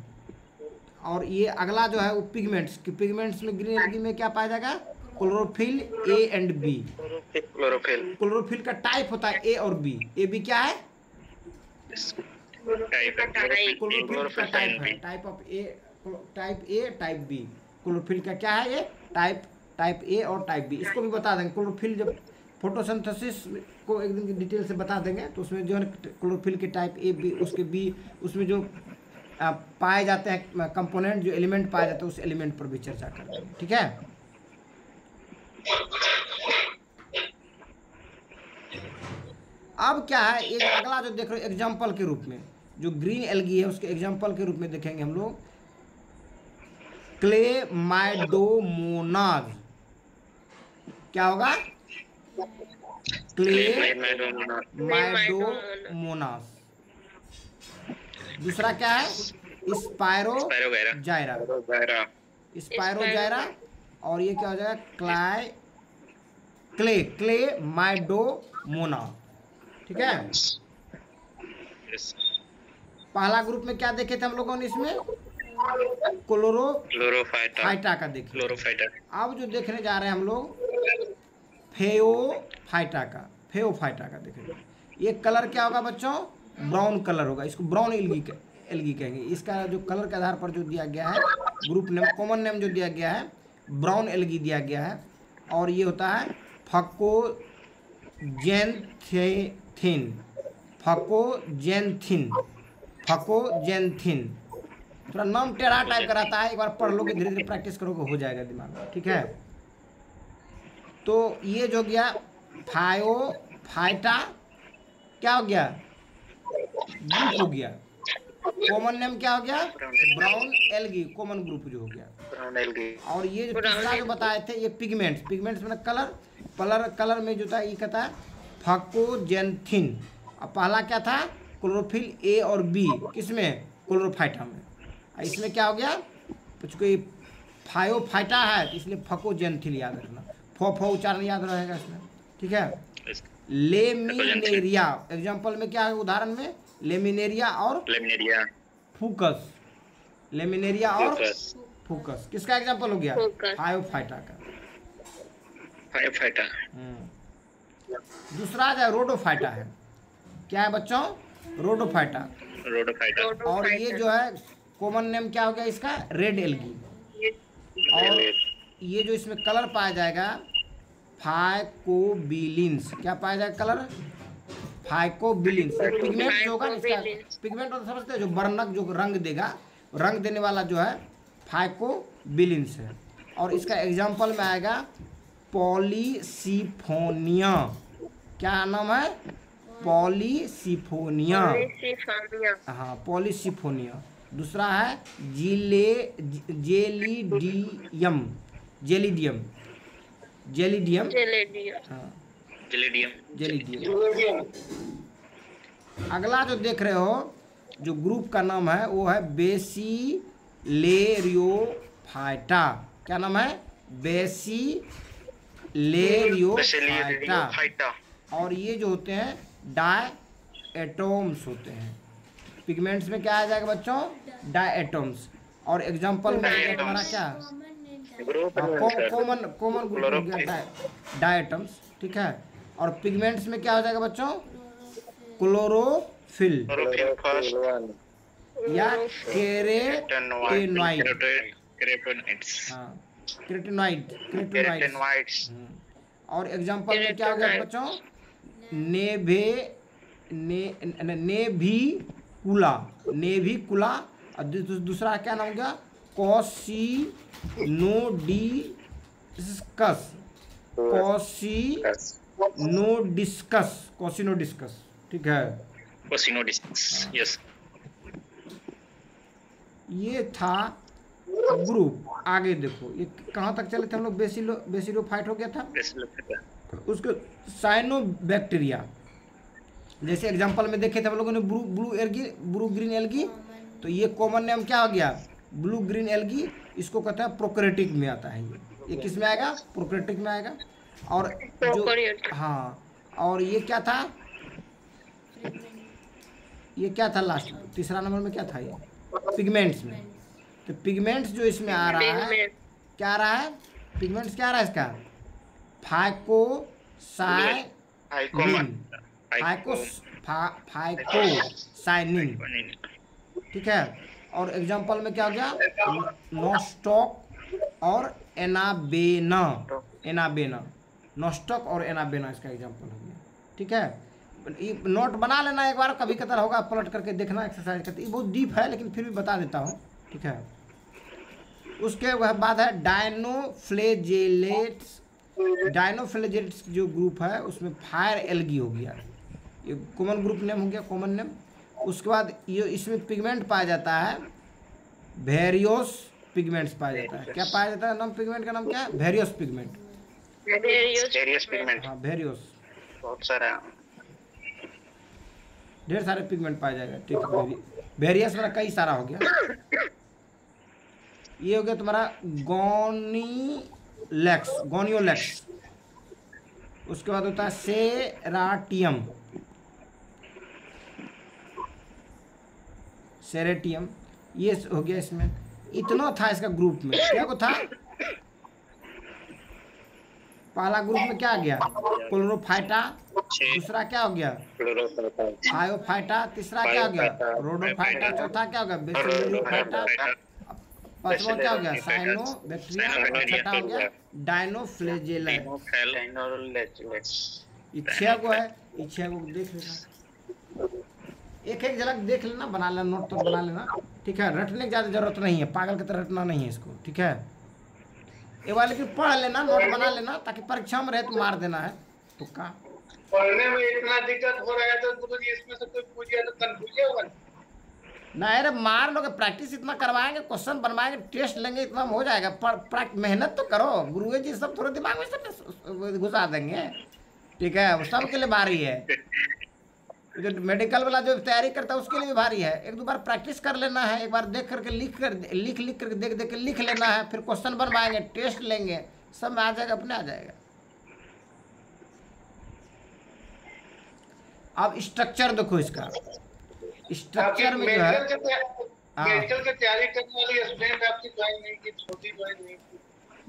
और ये अगला जो है वो पिगमेंट्स। पिगमेंट्स में ग्रीन एल्गी में क्या पाया जाएगा? Chlorophyll A and B. Chlorophyll का टाइप होता है ए और बी। ए बी क्या है? क्लोरोफिल का टाइप है, type of A, type A, type B. Chlorophyll का क्या है? ये टाइप ए और टाइप बी। इसको भी बता देंगे। क्लोरोफिल जब फोटोसिंथेसिस को एक दिन की डिटेल से बता देंगे, तो उसमें जो है क्लोरोफिल के टाइप ए बी, उसके बी, उसमें जो पाए जाते हैं कंपोनेंट, जो एलिमेंट पाए जाते हैं, उस एलिमेंट पर भी चर्चा करेंगे। ठीक है, अब क्या है, एक अगला जो देख रहे हो एग्जाम्पल के रूप में, जो ग्रीन एल्गी है उसके एग्जाम्पल के रूप में देखेंगे हम लोग क्लेमाइडोमोनास। क्या होगा? क्लेमाइडोमोनास। दूसरा क्या है? स्पायरोजाइरा। स्पायरोजाइरा। और ये क्या हो जाएगा? क्लेमाइडोमोनास। ठीक है, पहला ग्रुप में क्या देखे थे हम लोगों ने? इसमें क्लोरोफाइटा का देखे। अब जो देखने जा रहे हैं हम लोग फेओफाइटा का देखेंगे। ये कलर क्या होगा बच्चों? ब्राउन कलर होगा। इसको ब्राउन एल्गी एल्गी कहेंगे। इसका जो कलर के आधार पर जो दिया गया है ग्रुप नेम, कॉमन नेम जो दिया गया है ब्राउन एल्गी दिया गया है। और ये होता है फकोजेंथिन, फकोजेंथिन, फकोजेंथिन। थोड़ा नाम टेढ़ा टाइप का रहता है, एक बार पढ़ लोगे धीरे धीरे प्रैक्टिस करोगे हो जाएगा दिमाग में, ठीक है। तो ये जो गया फायोफाइटा क्या हो गया, ग्रुप हो गया। कॉमन नेम क्या हो गया, ब्राउन एल्गी, कॉमन ग्रुप जो हो गया। Brown algae. और ये जो पिछला जो बताए थे ये पिगमेंट्स, पिगमेंट्स में कलर में जो था ये कहता है फकोजेंथिन। और पहला क्या था क्लोरोफिल ए और बी, किसमें, क्लोरोफाइटा में। इसमें क्या हो गया, कुछ कोई फायोफाइटा है इसलिए फकोजेंथिन याद रखना, फो उच्चारण याद रहेगा इसमें, ठीक है। लेमिनेरिया एग्जाम्पल में क्या है, उदाहरण में लेमिनेरिया और लेमिनेरिया, फूकस, लेमिनेरिया और फूकस किसका एग्जाम्पल हो गया, फायोफाइटा का, फायोफाइटा। दूसरा जो रोडोफाइटा है, क्या है बच्चों, रोडोफाइटा। रोडोफाइटा। और ये जो है कॉमन नेम क्या हो गया इसका, रेड एल्गी। और ये जो इसमें कलर पाया जाएगा फाइकोबिलिन्स, क्या पाया जाएगा कलर, फाइकोबिलिन्स। पिगमेंट जो होगा इसका, पिगमेंट मतलब समझते हैं जो वर्णक जो रंग देगा, रंग देने वाला जो है फाइकोबिलिन्स है। और इसका एग्जाम्पल में आएगा पॉलीसिफोनिया, क्या नाम है, पॉलीसिफोनिया, हाँ पॉलीसिफोनिया। दूसरा है जेलिडियम, जेलिडियम, जेलिडियम, हाँ जेलिडियम। अगला जो देख रहे हो जो ग्रुप का नाम है वो है बेसिलेरियोफाइटा, क्या नाम है, बेसिलेरियोफाइटा। और ये जो होते हैं डायएटम्स होते हैं। पिगमेंट्स में क्या आ जाएगा बच्चों, डायएटम्स। और एग्जांपल में हमारा क्या, कॉमन ग्रुप हो गया डायएटम्स, ठीक है। और पिगमेंट्स में क्या हो जाएगा बच्चों, क्लोरोफिल या केराटिनॉइड्स। और एग्जांपल में क्या हो गया बच्चों, नेभिकुला। और दूसरा क्या नाम हो गया, कोसिनोडिस्कस, ठीक है। कोसिनोडिस्कस, यस। ये था ग्रुप। आगे देखो ये कहाँ तक चले थे हम लोग, बेसिलोफाइट हो गया था। उसके साइनोबैक्टीरिया, जैसे एग्जांपल में देखे थे हम लोगों ने ब्लू ग्रीन एल्गी, तो ये कॉमन नेम क्या हो गया, ब्लू ग्रीन एल्गी। इसको कहते हैं प्रोकैरियोटिक में आता है, ये किस में आएगा, प्रोकैरियोटिक में आएगा। और जो हाँ, और ये क्या था, ये क्या था लास्ट तीसरा नंबर में क्या था, ये पिगमेंट्स में। तो पिगमेंट्स जो इसमें आ रहा है, क्या आ रहा है, पिगमेंट्स क्या आ रहा है इसका, फाइकोसाइनिन, ठीक है। और एग्जांपल में क्या हो गया, नोस्टॉक और एनाबेना, नोस्टॉक और एनाबेना इसका एग्जांपल हो गया, ठीक है। नोट बना लेना एक बार, कभी कतर होगा पलट करके देखना, एक्सरसाइज करते। ये बहुत डीप है लेकिन फिर भी बता देता हूँ, ठीक है। उसके बाद है डायनोफ्लेजेलेट्स। डायनोफ्लेजेलेट्स जो ग्रुप है उसमें फायर एल्गी हो गया, ये कॉमन ग्रुप नेम हो गया, कॉमन नेम। उसके बाद ये इसमें पिगमेंट पाया जाता है, वेरियस पिगमेंट्स पाया जाता है। क्या पाया जाता है, नाम पिगमेंट का नाम क्या है, वेरियस पिगमेंट, वेरियस पिगमेंट। हाँ वेरियस, बहुत सारा, ढेर सारे पिगमेंट पाया जाएगा, ठीक है। वेरियस वाला कई सारा हो गया। ये हो गया तुम्हारा गोनियोलेक्स। उसके बाद होता है सेरेटियम, ये हो गया। इसमें इतना था इसका ग्रुप में, क्या को था, पहला ग्रुप में क्या आ गया? क्लोरोफाइटा। 6 दूसरा क्या हो गया? क्लोरोफाइटा, फायोफाइटा। तीसरा क्या हो गया? रोडोफाइटा। चौथा क्या हो गया? बेसिलोफाइटा। पांचवा क्या हो गया? Cyanobacteria. छठा हो गया डायनोफ्लेजेला। ये 6 गो है। ये 6 गो देख लेना, एक एक झलक देख लेना, बना लेना, नोट तो बना लेना, ठीक है। रटने की ज़्यादा जरूरत नहीं है, पागल की तरह रटना नहीं है इसको, ठीक है। ये वाले लेकिन पढ़ लेना, नोट बना लेना, ताकि परीक्षा में रहे तो मार देना है तुक्का। पढ़ने में इतना दिक्कत हो रहा है तो गुरुजी इसमें से कोई पूछ गया तो कंफ्यूज होगा ना। अरे मार लोगे, प्रैक्टिस इतना करवाएंगे, क्वेश्चन बनवाएंगे, टेस्ट लेंगे, इतना हो जाएगा। मेहनत तो करो, गुरुए जी सब थोड़े दिमाग में सब घुसा देंगे, ठीक है। वो सब के लिए भारी है, जो मेडिकल वाला जो तैयारी करता है उसके लिए भी भारी है। एक दो बार प्रैक्टिस कर लेना है, एक बार देख करके लिख करके देख के लिख लेना है, फिर क्वेश्चन बनवाएंगे, टेस्ट लेंगे, सब में आ जाएगा, अपने आ जाएगा। अब स्ट्रक्चर देखो इसका। स्ट्रक्चर में जो है मेडिकल की तैयारी करने वाली स्टूडेंट आपकी ज्वाइन नहीं की, छोटी ज्वाइन नहीं की।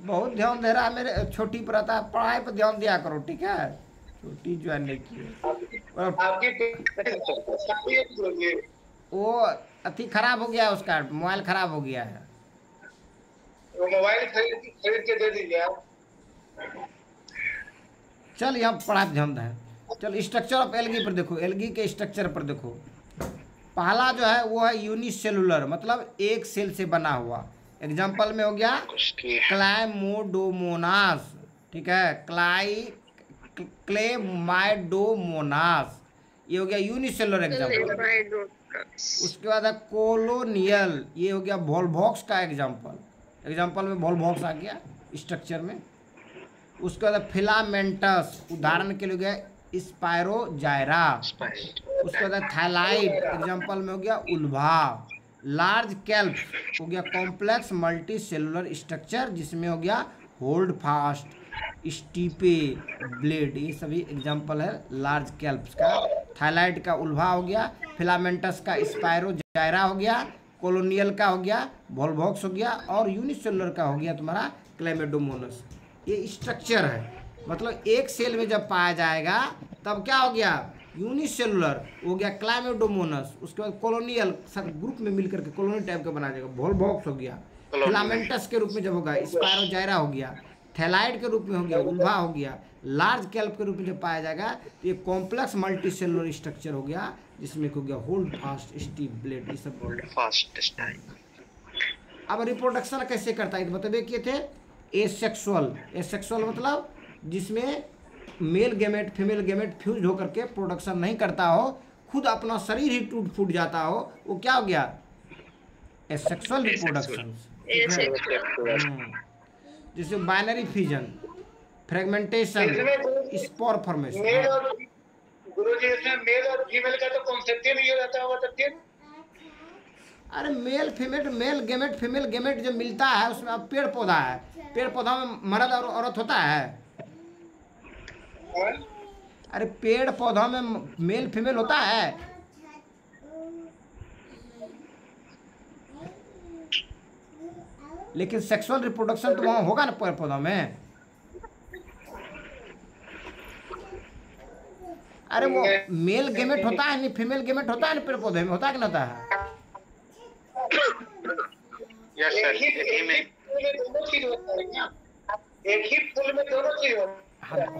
बहुत ध्यान दे रहा है मेरे, छोटी पर रहता है, पढ़ाई पर ध्यान दिया करो, ठीक है। छोटी ज्वाइन नहीं की, वो अति खराब हो गया, उसका मोबाइल खराब हो गया है, वो मोबाइल खरीद के दे दीजिए आप। चल यहाँ पढ़ाई पर ध्यान दें। चल स्ट्रक्चर ऑफ एल्गी पर देखो, एल्गी के स्ट्रक्चर पर देखो। पहला जो है वो है यूनिसेलुलर, मतलब एक सेल से बना हुआ। एग्जाम्पल में हो गया क्लाइमोडोमोनास, ठीक है, क्लेमाइडोमोनास, ये हो गया यूनिसेलुलर एग्जाम्पल। उसके बाद है कोलोनियल, ये हो गया वोल्वॉक्स का एग्जाम्पल में वोल्वॉक्स आ गया स्ट्रक्चर में। उसके बाद फिलामेंटस, उदाहरण के लिए हो गया स्पायरोजायरा। उसके बाद थाइलाइड, एग्जाम्पल में हो गया उल्भा। लार्ज कैल्प हो गया कॉम्प्लेक्स मल्टी सेलुलर स्ट्रक्चर, जिसमें हो गया होल्ड फास्ट, स्टीपे, ब्लेड, ये सभी एग्जाम्पल है लार्ज कैल्प्स का। थाइलाइड का उल्भा हो गया, फिलामेंटस का स्पायरोजायरा हो गया, कोलोनियल का हो गया वोल्वॉक्स हो गया, और यूनिसेलुलर का हो गया तुम्हारा क्लेमेडोमोनस। ये स्ट्रक्चर है, मतलब एक सेल में जब पाया जाएगा तब क्या हो गया? यूनिसेलुलर हो गया क्लाइमेडोमोनस। उसके बाद कॉलोनियल, सब ग्रुप में मिलकर के कॉलोनी टाइप का बना जाएगा, वोल्वॉक्स हो गया। फिलामेंटस के रूप में जब होगा स्पायरोजायरा हो गया, थैलाइड के रूप में हो गया उल्भा हो गया, लार्ज कैल्प के रूप में जब पाया जाएगा तो ये कॉम्प्लेक्स मल्टी सेलुलर स्ट्रक्चर हो गया, जिसमें हो गया होल्ड फास्ट, स्टीप, ब्लेड, ये सब होल्ड फास्ट। अब रिप्रोडक्शन कैसे करता है बताइए किए थे। एसेक्सुअल मतलब जिसमें male gamete female gamete fuse होकर के प्रोडक्शन नहीं करता हो, खुद अपना शरीर ही टूट फूट जाता हो, वो क्या हो गया? Asexual reproduction. जैसे binary fusion, fragmentation, spore formation. गुरुजी इसमें मेल और फीमेल का तो कॉन्सेप्ट ही नहीं रहता होगा तब फिर। अरे मेल गेमेट फीमेल गेमेट जो मिलता है उसमें अब पेड़ पौधा है, पेड़ पौधा में मर्द और औरत होता है। अरे पेड़ पौधा में मेल फीमेल होता है, लेकिन सेक्सुअल रिप्रोडक्शन तो वहां होगा ना पेड़ पौधा में। अरे वो मेल गेमेट होता है नहीं, फीमेल गेमेट होता है ना पेड़ पौधे में, होता है कि नहीं होता है? यस सर, एक ही दोनों चीज होता है ना, एक ही फूल में दोनों चीज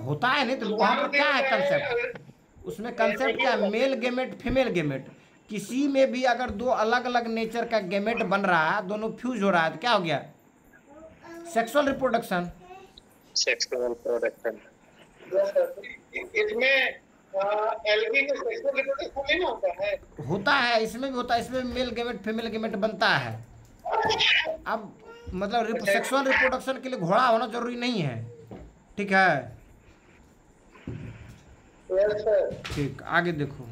होता है नहीं, तो वहाँ पर क्या है कंसेप्ट? उसमें कंसेप्ट क्या है? Male gamete female gamete. किसी में भी अगर दो अलग अलग नेचर का गेमेट बन रहा है, दोनों फ्यूज हो रहा है, तो क्या हो गया? Sexual reproduction. इसमें एल्गी में सेक्सुअल रिप्रोडक्शन नहीं होता है? होता है, इसमें भी होता है, इसमें मेल गेमेट फीमेल गेमेट बनता है। अब मतलब सेक्सुअल रिप्रोडक्शन के लिए घोड़ा होना जरूरी नहीं है, ठीक है। ठीक, आगे देखो।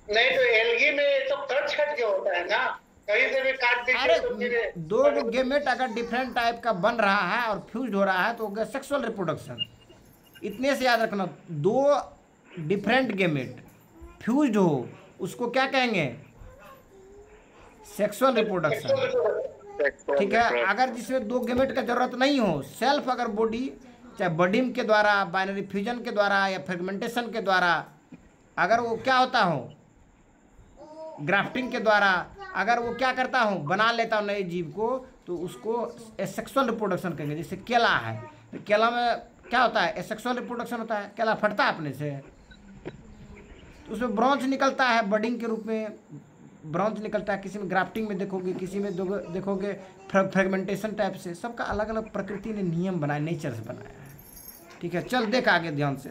नहीं तो एल्गी में तो कट के होता है ना, कहीं से भी काट दीजिए तो फिर दो गेमेट अगर डिफरेंट टाइप का बन रहा है और फ्यूज हो रहा है तो हो गया सेक्सुअल रिप्रोडक्शन। इतने से याद रखना, दो डिफरेंट गेमेट फ्यूज हो उसको क्या कहेंगे? सेक्सुअल रिप्रोडक्शन, ठीक है। अगर जिसमें दो गेमेट का जरूरत नहीं हो, सेल्फ अगर बॉडी चाहे बडिंग के द्वारा, बाइनरी फ्यूजन के द्वारा या फ्रेगमेंटेशन के द्वारा, अगर वो क्या होता हो ग्राफ्टिंग के द्वारा, अगर वो क्या करता हूँ बना लेता हूँ नए जीव को, तो उसको एसेक्सुअल रिप्रोडक्शन कहेंगे। जैसे केला है, तो केला में क्या होता है, एसेक्सुअल रिप्रोडक्शन होता है, केला फटता है अपने से, तो उसमें ब्रांच निकलता है, बडिंग के रूप में ब्रांच निकलता है। किसी में ग्राफ्टिंग में देखोगे, किसी में देखोगे फ्रेगमेंटेशन टाइप से। सबका अलग अलग प्रकृति ने नियम बनाया, नेचर से बनाया है। ठीक है, चल देख आगे ध्यान से।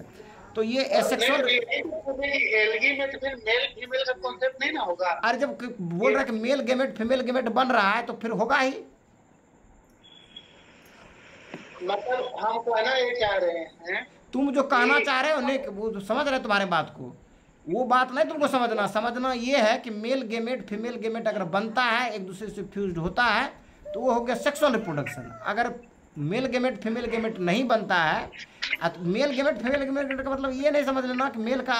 तो ये एसेक्सुअल एल्गी में तो फिर मेल फीमेल का कॉन्सेप्ट नहीं ना होगा। अरे जब बोल रहा है कि मेल गेमेट फीमेल गेमेट बन रहा है तो फिर होगा ही। मतलब हम कहना ये चाह रहे हैं, तुम जो कहना चाह रहे हो नहीं, वो समझ रहे तुम्हारे बात को, वो बात नहीं तुमको समझना ये है कि मेल गेमेट फीमेल गेमेट अगर बनता है, एक दूसरे से फ्यूज्ड होता है, तो वो हो गया सेक्सुअल रिप्रोडक्शन। अगर मेल गेमेट फीमेल गेमेट नहीं बनता है, मेल गेमेट फीमेल गेमेट का मतलब ये नहीं समझ लेना कि मेल का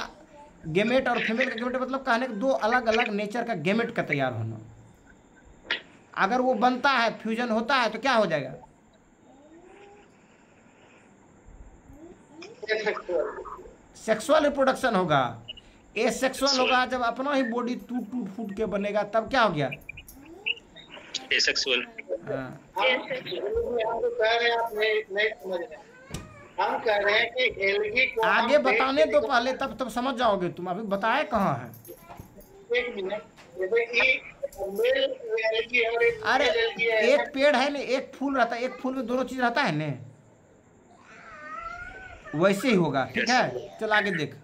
गेमेट और फीमेल का गेमेट मतलब कहने के दो अलग अलग नेचर का गेमेट का तैयार होना। अगर वो बनता है, फ्यूजन होता है, तो क्या हो जाएगा, सेक्सुअल रिप्रोडक्शन होगा। एसेक्सुअल होगा जब अपना ही बॉडी टूट फूट के बनेगा, तब क्या हो गया, एसेक्सुअल। हम कह रहे हैं कि एल्गी को आगे बताने दो पहले, तब समझ जाओगे तुम। अभी बताए कहाँ है। एक मिनट, जैसे कि मेल एल्गी और एक अरे एल्गी है, एक पेड़ है ना, एक फूल रहता है, एक फूल में दोनों चीज रहता है ना, वैसे ही होगा। ठीक है, चल आगे देख।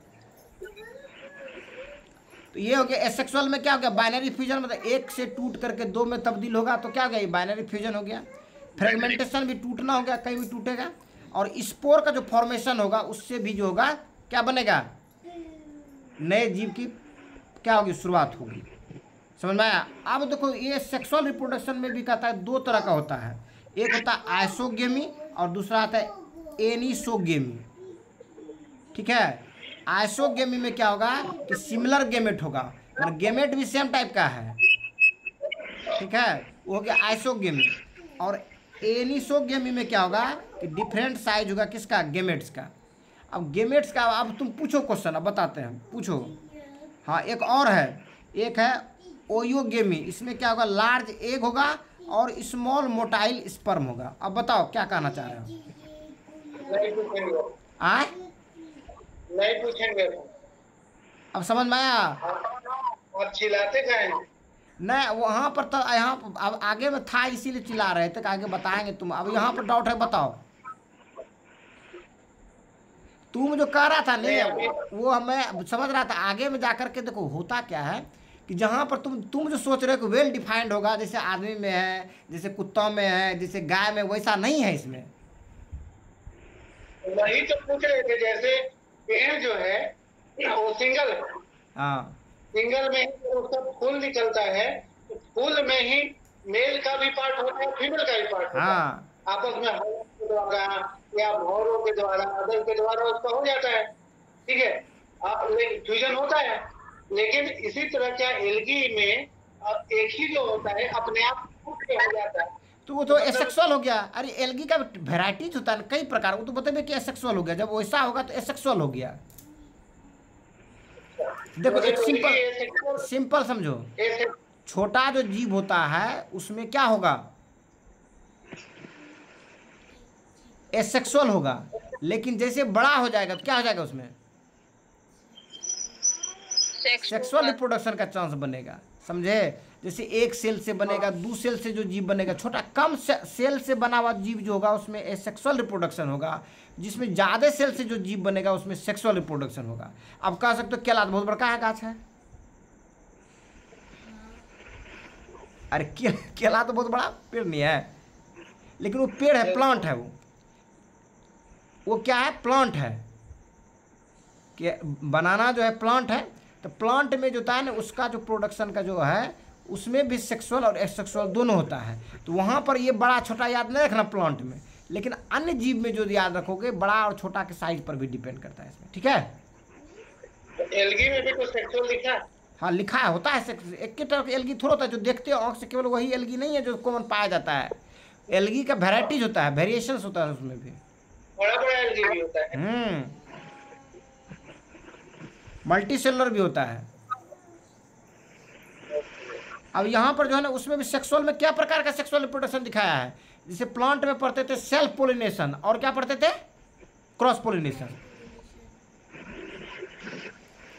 तो ये हो गया एसेक्सुअल में क्या हो गया, बाइनरी फ्यूजन, मतलब एक से टूट करके दो में तब्दील होगा, तो क्या हो गया, ये बाइनरी फ्यूजन हो गया। फ्रेगमेंटेशन भी टूटना हो गया, कहीं भी टूटेगा। और स्पोर का जो फॉर्मेशन होगा, उससे भी जो होगा क्या बनेगा, नए जीव की क्या होगी, शुरुआत होगी। समझ में आया। अब देखो ये सेक्सुअल रिप्रोडक्शन में भी कहता है दो तरह का होता है, एक होता है आइसोगेमी और दूसरा आता है एनिसोगेमी। ठीक है, आइसोगेमी में क्या होगा कि सिमिलर गेमेट होगा, मतलब गेमेट भी सेम टाइप का है। ठीक है, वो हो गया आइसोगेमी। और एनिसोगेमी में क्या होगा कि डिफरेंट साइज होगा किसका, गेमेट्स का। अब गेमेट्स का अब तुम पूछो क्वेश्चन, अब बताते हैं, पूछो। हाँ एक और है, एक है ओयोगेमी। इसमें क्या होगा, लार्ज एग होगा और स्मॉल मोटाइल स्पर्म होगा। अब बताओ क्या कहना चाह रहे हो। नहीं पूछेंगे, आए नहीं पूछेंगे, अब समझ में आया। और चिल्लाते गए नहीं वहाँ पर तो, यहाँ अब आगे में था इसीलिए चिल्ला रहे थे कि आगे बताएंगे तुम। अब यहाँ पर डाउट है, बताओ। तुम जो कह रहा था नहीं, वो हमें समझ रहा था। आगे में जाकर के देखो होता क्या है कि जहाँ पर तुम जो सोच रहे हो कि वेल डिफाइंड होगा, जैसे आदमी में है, जैसे कुत्ता में है, जैसे गाय में, वैसा नहीं है इसमें। वही तो पूछ रहे थे, जैसे पेड़ जो है वो सिंगल है, हाँ सिंगल में ही उसका फूल निकलता है, तो फूल में ही मेल का भी पार्ट होता है, फीमेल का भी पार्ट होता है। हाँ आपस में हवा के द्वारा या भौरों के द्वारा, अदर के द्वारा उसका हो जाता है। ठीक है, फ्यूजन होता है। लेकिन इसी तरह क्या एल्गी में एक ही जो होता है अपने आप फूट के हो जाता है, तो वो तो एसेक्सुअल हो गया। अरे एल्गी का वेराइटीज होता है कई प्रकार, वो तो बताइए कि एसेक्सुअल हो गया। जब वैसा होगा तो एसेक्सुअल हो गया। देखो एक सिंपल समझो, छोटा जो जीव होता है उसमें क्या होगा, एसेक्सुअल होगा। लेकिन जैसे बड़ा हो जाएगा तो क्या हो जाएगा, उसमें सेक्सुअल रिप्रोडक्शन का चांस बनेगा। समझे, जैसे एक सेल से बनेगा, दो सेल से जो जीव बनेगा, छोटा कम सेल से बना हुआ जीव जो होगा उसमें एसेक्सुअल रिप्रोडक्शन होगा। जिसमें ज़्यादा सेल से जो जीव बनेगा उसमें सेक्सुअल रिप्रोडक्शन होगा। अब कह सकते हो केला बहुत बड़का है गाछ है। अरे केला तो बहुत बड़ा पेड़ नहीं है, लेकिन वो पेड़ है, प्लांट है। वो क्या है, प्लांट है। कि बनाना जो है प्लांट है, तो प्लांट में जो होता है ना, उसका जो प्रोडक्शन का जो है उसमें भी सेक्सुअल और एसेक्सुअल दोनों होता है। तो वहाँ पर ये बड़ा छोटा याद नहीं रखना प्लांट में, लेकिन अन्य जीव में जो याद रखोगे बड़ा और छोटा के साइज पर भी डिपेंड करता है इसमें। ठीक है, एल्गी में भी कुछ सेक्सुअल लिखा है। हाँ लिखा है, होता है। एक ही तरह की एल्गी थोड़ा होता है जो देखते हो आँख से, केवल वही एल्गी नहीं है जो कॉमन पाया जाता है। एल्गी का वेराइटीज होता है, वेरिएशंस होता है उसमें भी। बड़ा बड़ा एलगी भी होता है। मल्टी सेलुलर भी होता है। अब यहाँ पर जो है ना उसमें भी सेक्सुअल में क्या प्रकार का सेक्सुअल रिप्रोडक्शन दिखाया है, जैसे प्लांट में पढ़ते थे सेल्फ पोलिनेशन और क्या पढ़ते थे क्रॉस पोलिनेशन।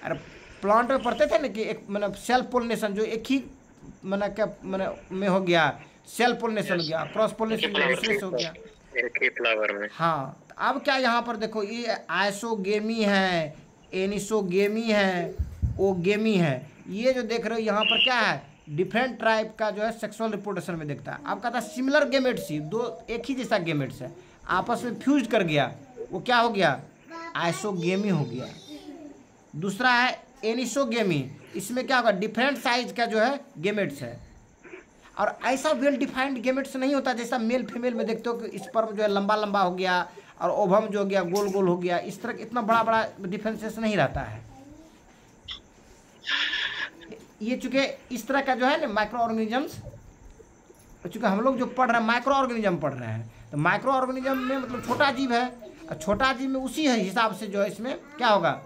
अरे प्लांट में पढ़ते थे ना कि एक मतलब सेल्फ पोलिनेशन जो एक ही मतलब क्या मतलब में हो गया, सेल्फ पोलिनेशन हो गया, क्रॉस पोलिनेशन दूसरे से हो गया एक ही फ्लावर में। हाँ, तो अब क्या यहाँ पर देखो ये आइसोगेमी है, एनिसोगेमी है, ओगेमी है। ये जो देख रहे हो यहाँ पर क्या है, डिफरेंट टाइप का जो है सेक्सुअल रिप्रोडक्शन में देखता है। अब कहता है सिमिलर गेमेट्स ही, दो एक ही जैसा गेमेट्स है आपस में फ्यूज कर गया, वो क्या हो गया, आइसोगेमी हो गया। दूसरा है एनिसोगेमी, इसमें क्या होगा, डिफरेंट साइज का जो है गेमेट्स है। और ऐसा वेल डिफाइंड गेमेट्स नहीं होता जैसा मेल फीमेल में देखते हो कि स्पर्म जो है लंबा लंबा हो गया और ओवम जो हो गया गोल गोल हो गया, इस तरह इतना बड़ा बड़ा डिफरेंसेस नहीं रहता है। ये चूंकि इस तरह का जो है ना माइक्रो ऑर्गेनिजम्स, चूंकि हम लोग जो पढ़ रहे हैं माइक्रो ऑर्गेनिज्म पढ़ रहे हैं, तो माइक्रो ऑर्गेनिज्म में मतलब छोटा जीव है, और छोटा जीव में उसी हिसाब से जो है इसमें क्या होगा,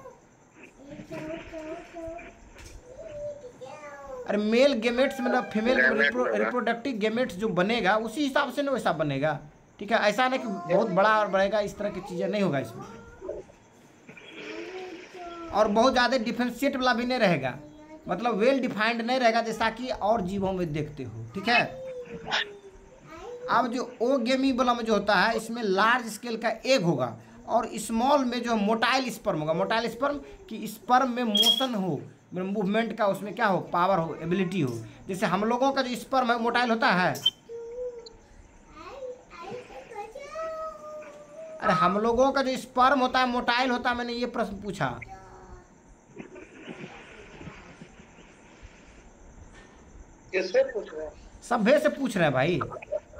अरे मेल गेमेट्स मतलब फीमेल रिप्रोडक्टिव गेमेट्स जो बनेगा उसी हिसाब से ना वैसा बनेगा। ठीक है, ऐसा नहीं कि बहुत बड़ा और बढ़ेगा, इस तरह की चीज़ें नहीं होगा इसमें। और बहुत ज़्यादा डिफरेंशिएट वाला भी नहीं रहेगा, मतलब वेल डिफाइंड नहीं रहेगा जैसा कि और जीवों में देखते हो। ठीक है, अब जो ओगेमी वाला में जो होता है इसमें लार्ज स्केल का एग होगा और स्मॉल में जो मोटाइल स्पर्म होगा। मोटाइल स्पर्म कि स्पर्म में मोशन हो, मूवमेंट का उसमें क्या हो, पावर हो, एबिलिटी हो। जैसे हम लोगों का जो स्पर्म है मोटाइल होता है, अरे हम लोगों का जो स्पर्म होता है मोटाइल होता है। मैंने ये प्रश्न पूछा, किससे पूछ रहे हैं? सभ्य से पूछ रहे हैं भाई,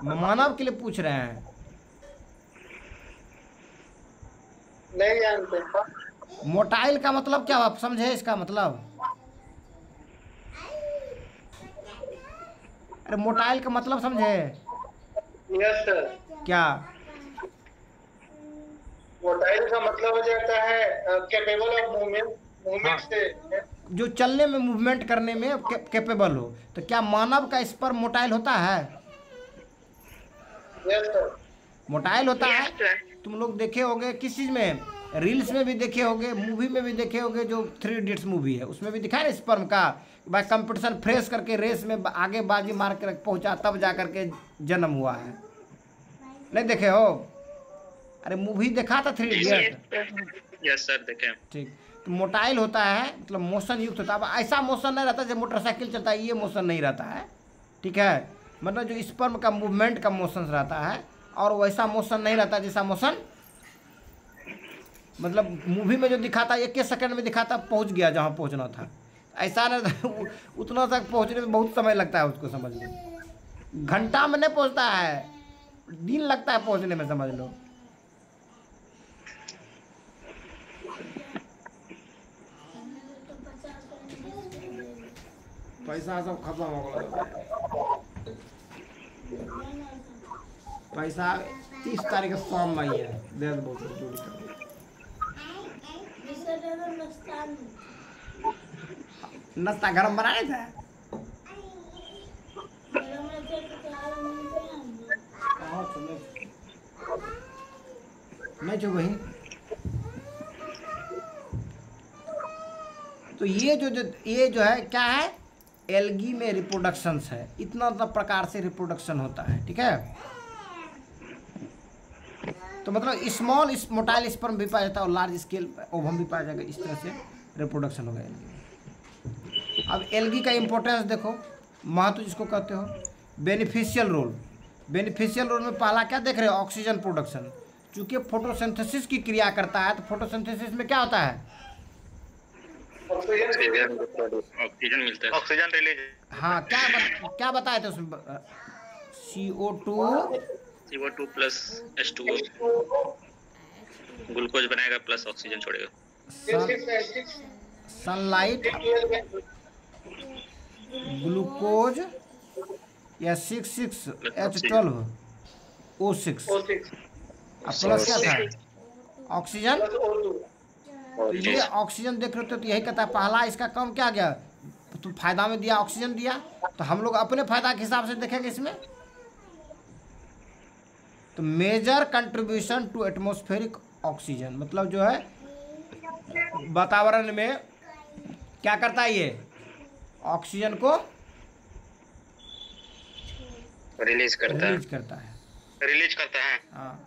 मानव के लिए पूछ रहे हैं। नहीं जानते। मोटाइल का मतलब क्या आप समझे इसका मतलब? अरे मोटाइल का मतलब समझे? Yes sir. क्या? मोटाइल का मतलब हो जाता है कैपेबल ऑफ मूवमेंट से, जो चलने में मूवमेंट करने में कैपेबल हो। तो क्या मानव का स्पर्म मोटाइल होता है? Yes sir. मोटाइल होता है। तुम लोग देखे होगे किस चीज में, रील्स में भी देखे होगे, मूवी में भी देखे होगे, जो 3 इडियट्स मूवी है उसमें भी दिखाया ना स्पर्म का, भाई कंपटीशन फ्रेश करके रेस में आगे बाजी मार कर पहुंचा तब जा करके जन्म हुआ है। नहीं देखे हो? अरे मूवी देखा था 3 इडियट? यस सर देखे। ठीक, तो मोटाइल होता है मतलब मोशन युक्त होता है। अब ऐसा मोशन नहीं रहता जब मोटरसाइकिल चलता है, ये मोशन नहीं रहता है। ठीक है, मतलब जो स्पर्म का मूवमेंट का मोशन रहता है और वैसा मोशन नहीं रहता जैसा मोशन मतलब मूवी में जो दिखाता है 1 सेकंड में दिखाता, पहुंच गया जहां पहुंचना था। ऐसा नहीं, उतना तक पहुंचने में बहुत समय लगता है उसको समझ लो। घंटा में नहीं पहुंचता है, दिन लगता है पहुंचने में, समझ लो। पैसा सब खत्म हो गया। पैसा 30 तारीख शाम में ही है, दे दो चोरी कर। नाश्ता गरम बनाने थे? नहीं जो वही। तो ये जो है क्या है, एल्गी में रिप्रोडक्शंस है। इतना प्रकार से रिप्रोडक्शन होता है। ठीक है, तो मतलब स्मॉल मोटाइल स्पर्म भी पाया जाता है और लार्ज स्केल ओवम भी पाया जाएगा। इस तरह से रिप्रोडक्शन होगा एल्गी में। अब एल्गी का इंपॉर्टेंस देखो, महत्व जिसको कहते हो, बेनिफिशियल रोल। बेनिफिशियल रोल में पहला क्या देख रहे हो, ऑक्सीजन प्रोडक्शन। चूंकि फोटोसिंथेसिस की क्रिया करता है, तो फोटोसिंथेसिस में क्या होता है, ऑक्सीजन मिलता है, ऑक्सीजन रिलीज। हाँ, क्या बताए थे उसमें, CO2 प्लस H2O ग्लूकोज बनाएगा प्लस ऑक्सीजन छोड़ेगा। सनलाइट, ग्लूकोज या 66H12O6 प्लस क्या था, ऑक्सीजन। Plus O2। तो ये ऑक्सीजन देख रहे हो तो यही कहता है पहला इसका काम क्या गया, तो फायदा में दिया, ऑक्सीजन दिया। तो हम लोग अपने फायदा के हिसाब से देखेंगे इसमें। तो major contribution to atmospheric oxygen, मतलब जो है वातावरण में क्या करता है, ये ऑक्सीजन को रिलीज करता है। रिलीज करता है। हाँ,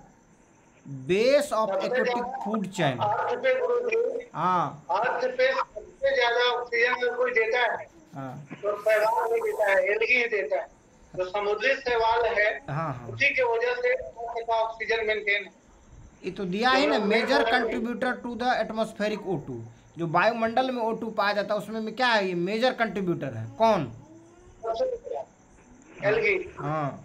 base of aquatic food chain. Earth पे गुरुजी, हाँ अर्थ पे सबसे ज्यादा ऑक्सीजन अगर कोई देता है हाँ तो शैवाल नहीं देता है, एल्गी ही देता है। जो समुद्री शैवाल है हाँ हाँ, उसी की वजह से अर्थ का ऑक्सीजन मेंटेन है। ये तो दिया है ना, major contributor to the atmospheric O2। जो वायुमंडल में O2 पाया जाता है उसमें में क्या है, ये मेजर कंट्रीब्यूटर है। कौन? सबसे ज्यादा एल्गी। हाँ।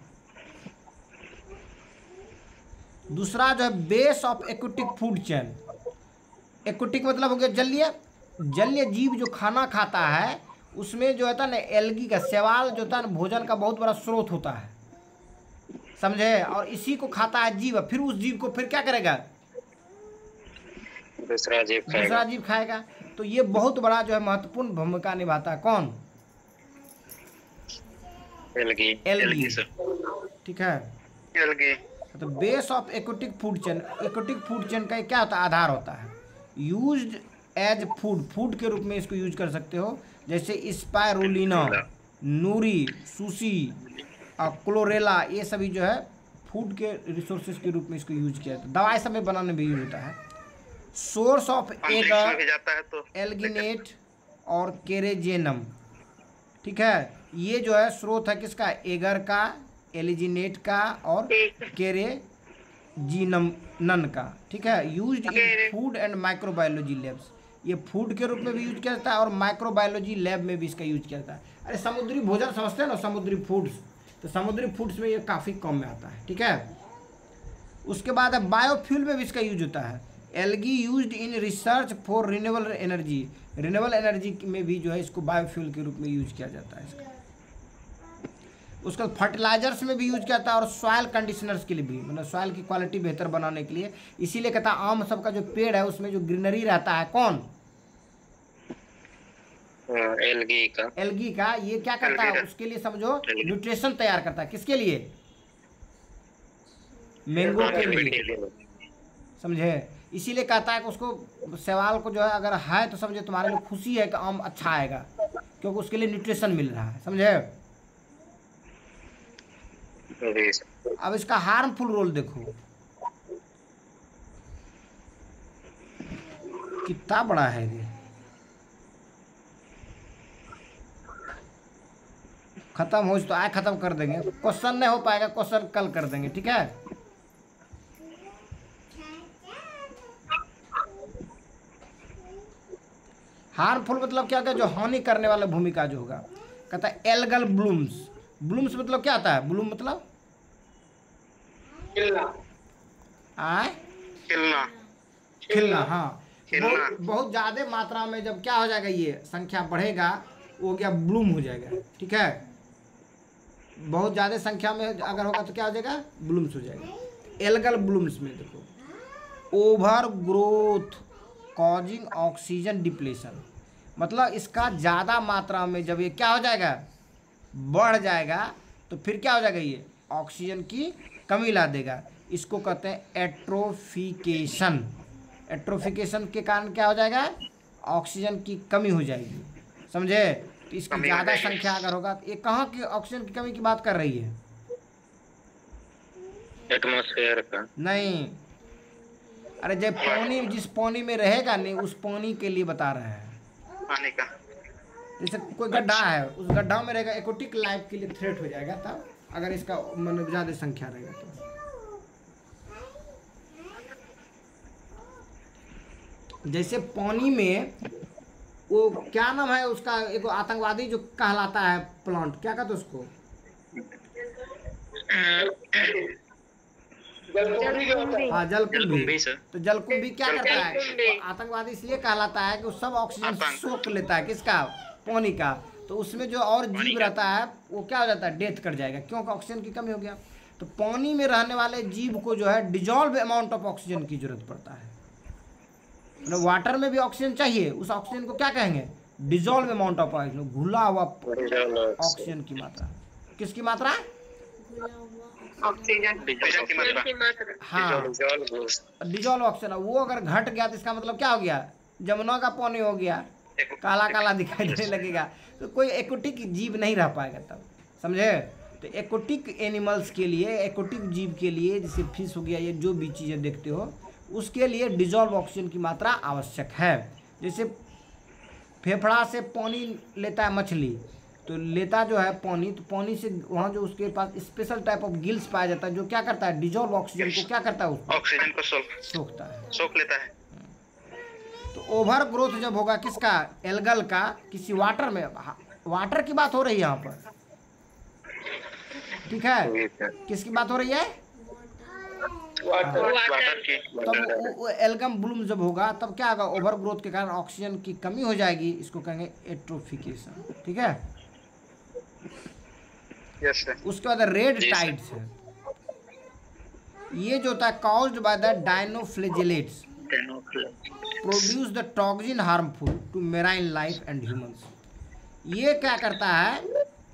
दूसरा जो है base of aquatic food chain. Aquatic मतलब हो गया जलीय। जलीय जीव जो खाना खाता है उसमें जो होता है ना एल्गी का, शैवाल जो होता है ना भोजन का बहुत बड़ा स्रोत होता है, समझे। और इसी को खाता है जीव, फिर उस जीव को फिर क्या करेगा, दूसरा जीव खाएगा। तो ये बहुत बड़ा जो है महत्वपूर्ण भूमिका निभाता है। कौन? एल्गी। ठीक है। एल्गी। तो base of aquatic food chain, aquatic food chain का क्या होता है, आधार होता है। यूज्ड एज फूड के रूप में इसको यूज कर सकते हो, जैसे स्पायरुलिना, नूरी, सुशी और क्लोरेला, ये सभी जो है फूड के रिसोर्सेज के रूप में इसको यूज किया जाता है। दवाई सब में बनाने में यूज होता है। सोर्स ऑफ एगर, एल्गिनेट और केरेजेनम। ठीक है, ये जो है स्रोत है किसका, एगर का, एलिजिनेट का और केरेजिनम का। ठीक है, used in food and microbiology labs. ये फूड के रूप में भी यूज किया जाता है और माइक्रोबायोलॉजी लैब में भी इसका यूज किया जाता है। अरे समुद्री भोजन समझते हैं ना, समुद्री फूड्स, तो समुद्री फूड्स में ये काफ़ी कम में आता है। ठीक है, उसके बाद है बायोफ्यूल में भी इसका यूज होता है। Algae used in research for renewable energy. Renewable energy में भी जो है इसको बायोफ्यूल के रूप में यूज किया जाता है इसका। उसका फर्टिलाइजर्स में भी यूज किया जाता है और सॉइल कंडीशनर्स के लिए भी, मतलब सॉइल की क्वालिटी बेहतर बनाने के लिए। इसीलिए कहता है आम सब का जो पेड़ है उसमें जो ग्रीनरी रहता है, कौन? एल्गी का। ये क्या करता है, उसके लिए समझो न्यूट्रिशन तैयार करता है। किसके लिए? मैंगो के लिए, समझे। इसीलिए कहता है कि उसको शैवाल को जो है अगर है तो समझे तुम्हारे लिए खुशी है कि आम अच्छा आएगा, क्योंकि उसके लिए न्यूट्रिशन मिल रहा है, समझे। अब इसका हार्मफुल रोल देखो कितना बड़ा है ये। खत्म हो तो आए खत्म कर देंगे, क्वेश्चन नहीं हो पाएगा, क्वेश्चन कल कर देंगे। ठीक है, हार्मफुल मतलब क्या होगा, जो हानि करने वाला भूमिका जो होगा। कहता है एल्गल ब्लूम्स। ब्लूम्स मतलब क्या आता है, ब्लूम मतलब खिलना। हाँ, बहुत ज़्यादा मात्रा में जब क्या हो जाएगा, ये संख्या बढ़ेगा, वो क्या ब्लूम हो जाएगा। ठीक है, बहुत ज़्यादा संख्या में अगर होगा तो क्या हो जाएगा, ब्लूम्स हो जाएगा। एल्गल ब्लूम्स में देखो over growth causing oxygen depletion, मतलब इसका ज़्यादा मात्रा में जब ये क्या हो जाएगा, बढ़ जाएगा, तो फिर क्या हो जाएगा, ये ऑक्सीजन की कमी ला देगा। इसको कहते हैं एट्रोफिकेशन। एट्रोफिकेशन के कारण क्या हो जाएगा, ऑक्सीजन की कमी हो जाएगी, समझे। तो इसकी ज़्यादा संख्या अगर होगा तो ये कहाँ की ऑक्सीजन की कमी की बात कर रही है, एटमॉस्फेयर का नहीं। अरे जब पानी, जिस पानी में रहेगा नहीं, उस पानी के लिए बता रहे हैं, पानी का। जैसे कोई गड्ढा है, उस गड्ढा में रहेगा, एक्वेटिक लाइफ के लिए थ्रेट हो जाएगा तब, अगर इसका मतलब ज़्यादा संख्या रहेगा तो। जैसे पानी में वो क्या नाम है उसका, एक आतंकवादी जो कहलाता है प्लांट, क्या कहते उसको, हाँ जलकुंभी। तो जलकुंभी क्या करता है, तो आतंकवादी इसलिए कहलाता है कि वो सब ऑक्सीजन सोख लेता है, किसका, पानी का। तो उसमें जो और जीव रहता है वो क्या हो जाता है, डेथ कर जाएगा, क्योंकि ऑक्सीजन की कमी हो गया। तो पानी में रहने वाले जीव को जो है डिजॉल्व अमाउंट ऑफ ऑक्सीजन की जरूरत पड़ता है। मतलब वाटर में भी ऑक्सीजन चाहिए, उस ऑक्सीजन को क्या कहेंगे? डिजॉल्व अमाउंट ऑफ ऑक्सीजन, घुला हुआ ऑक्सीजन की मात्रा। किसकी मात्रा? ऑक्सीजन की मात्रा। हाँ, डिजॉल्व ऑक्सीजन। वो अगर घट गया तो इसका मतलब क्या हो गया? जमुना का पानी हो गया, काला काला दिखाई देने लगेगा, तो कोई एक्वाटिक जीव नहीं रह पाएगा तब, समझे? तो एक्वाटिक एनिमल्स के लिए, एक्वाटिक जीव के लिए, जैसे फिश हो गया, ये जो भी चीज़ें देखते हो, उसके लिए डिजॉल्व ऑक्सीजन की मात्रा आवश्यक है। जैसे फेफड़ा से पानी लेता है मछली, तो लेता जो है पानी, तो पानी से वहाँ जो उसके पास स्पेशल टाइप ऑफ गिल्स पाया जाता है, जो क्या करता है? डिजॉल्व ऑक्सीजन को क्या करता है? उसको ऑक्सीजन को सोखता है, सोख लेता है। तो ओवर ग्रोथ जब होगा किसका? एल्गल का, किसी वाटर में, वाटर की बात हो रही है यहाँ पर, ठीक है? किसकी बात हो रही है? वाटर की। तब वो एल्गम ब्लूम जब होगा तब क्या होगा? ओवर ग्रोथ के कारण ऑक्सीजन की कमी हो जाएगी, इसको कहेंगे एट्रोफिकेशन, ठीक है? Yes sir. उसके बाद रेड टाइड्स है, ये जो होता है caused by the dinoflagellates produce the toxin harmful to marine life and humans. ये क्या करता है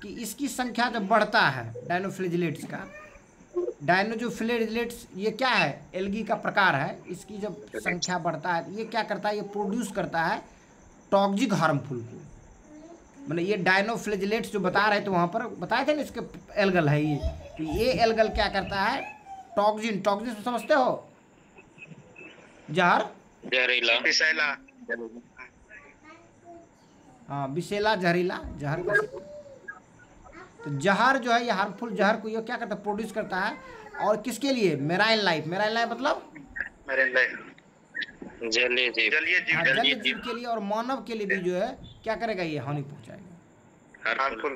कि इसकी संख्या जब बढ़ता है डायनोफ्लेजेलेट्स का, डायनो जो फ्लेजेलेट्स ये क्या है? एल्गी का प्रकार है, इसकी जब संख्या बढ़ता है ये क्या करता है? ये प्रोड्यूस करता है टॉक्सिक हार्मफुल को। मतलब ये डायनोफ्लेजेलेट्स जो बता रहे थे वहाँ पर बताए थे ना, इसके एल्गल है ये, तो ये एल्गल क्या करता है? टॉक्सिन, टॉक्सिन समझते हो? जहर, जहरीला, विषैला। हाँ, विषैला, जहरीला, जहर का। तो जहर जो है ये हार्मफुल जहर को ये क्या करता है? प्रोड्यूस करता है। और किसके लिए? Marine life. मेराइन लाइफ मतलब मेराइन लाइफ, जलीय जीव, जलीय जीव, जलीय जीव के लिए और मानव के लिए भी जो है क्या करेगा? ये हानि पहुंचाएगा। हार्मफुल।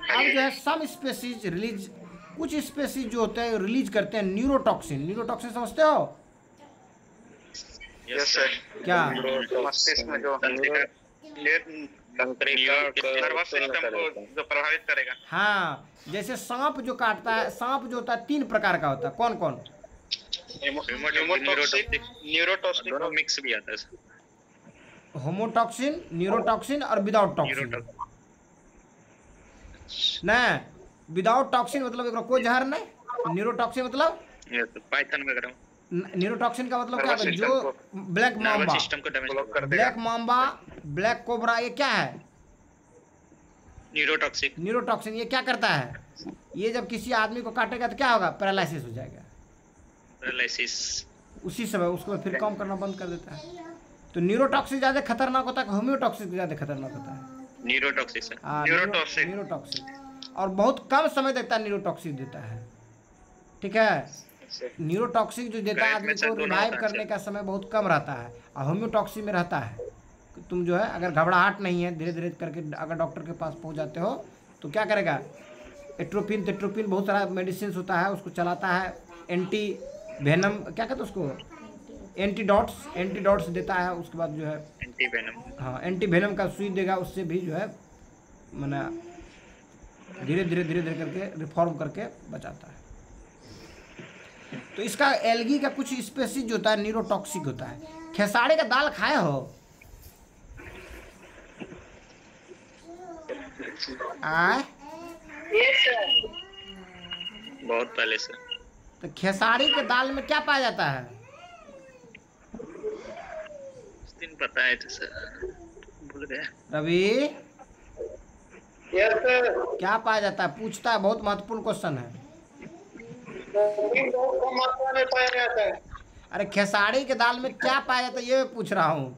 अब जो है सम स्पेसीज रिलीज, कुछ स्पेसीज जो होते हैं रिलीज करते हैं न्यूरोटॉक्सिन। न्यूरोटॉक्सिन समझते हो? Yes sir. क्या? मस्तिष्क में जो नर्वस सिस्टम को जो प्रभावित करेगा। हाँ, जैसे सांप जो काटता है, सांप जो होता है 3 प्रकार का होता है। कौन कौन? न्यूरोटॉक्सिक, दोनों मिक्स भी आता है सर। होमोटॉक्सिन, न्यूरोटॉक्सिन और विदाउट टॉक्सिन। नहीं, विदाउट टॉक्सिन मतलब एक कोई जहर नहीं। न्यूरोटॉक्सिन मतलब ये तो पाइथन वगैरह न्यूरोटॉक्सिन का मतलब क्या है? जो ब्लैक माम्बा, सिस्टम को डैमेज कर देगा। ब्लैक माम्बा, ब्लैक कोबरा, ये क्या है? न्यूरोटॉक्सिक। न्यूरोटॉक्सिन ये क्या करता है? ये जब किसी आदमी को काटेगा तो क्या होगा? पैरालिसिस हो जाएगा पैरालिसिस। उसी समय, उसको फिर काम करना बंद कर देता है। तो न्यूरोटॉक्सिक ज़्यादा खतरनाक होता है, होम्योटॉक्सिक ज़्यादा खतरनाक होता है? Neurotoxic sir. हाँ, न्यूरोटॉक्सिक। न्यूरोटॉक्सिक, और बहुत कम समय देता है न्यूरोटॉक्सिक देता है, ठीक है? न्यूरोटॉक्सिक जो देता है आदमी को रिवाइव करने का समय बहुत कम रहता है, और होम्योटॉक्सिक में रहता है। तुम जो है अगर घबराहट नहीं है, धीरे धीरे करके अगर डॉक्टर के पास पहुंच जाते हो तो क्या करेगा? एट्रोपिन, टेट्रोपिन, बहुत सारा मेडिसिन होता है, उसको चलाता है। एंटी वेनम, क्या कहते हैं उसको? एंटीडॉट्स देता है। उसके बाद जो है एंटी वेनम, हाँ, एंटी वेनम का सुई देगा, उससे भी जो है मैंने धीरे धीरे करके रिफॉर्म करके बचाता है। तो इसका एल्गी का कुछ स्पेसीज जो होता है न्यूरोटॉक्सिक होता है। खेसारी का दाल खाए हो? आए? बहुत पहले से। तो खेसारी के दाल में क्या पाया जाता है? उस दिन पता है तो सर, भूल गया। Ravi, yes sir. क्या पाया जाता है? पूछता है, बहुत महत्वपूर्ण क्वेश्चन है। बहुत कम मात्रा में पाया जाता है। अरे खेसारी के दाल में क्या पाया जाता है ये मैं पूछ रहा हूँ।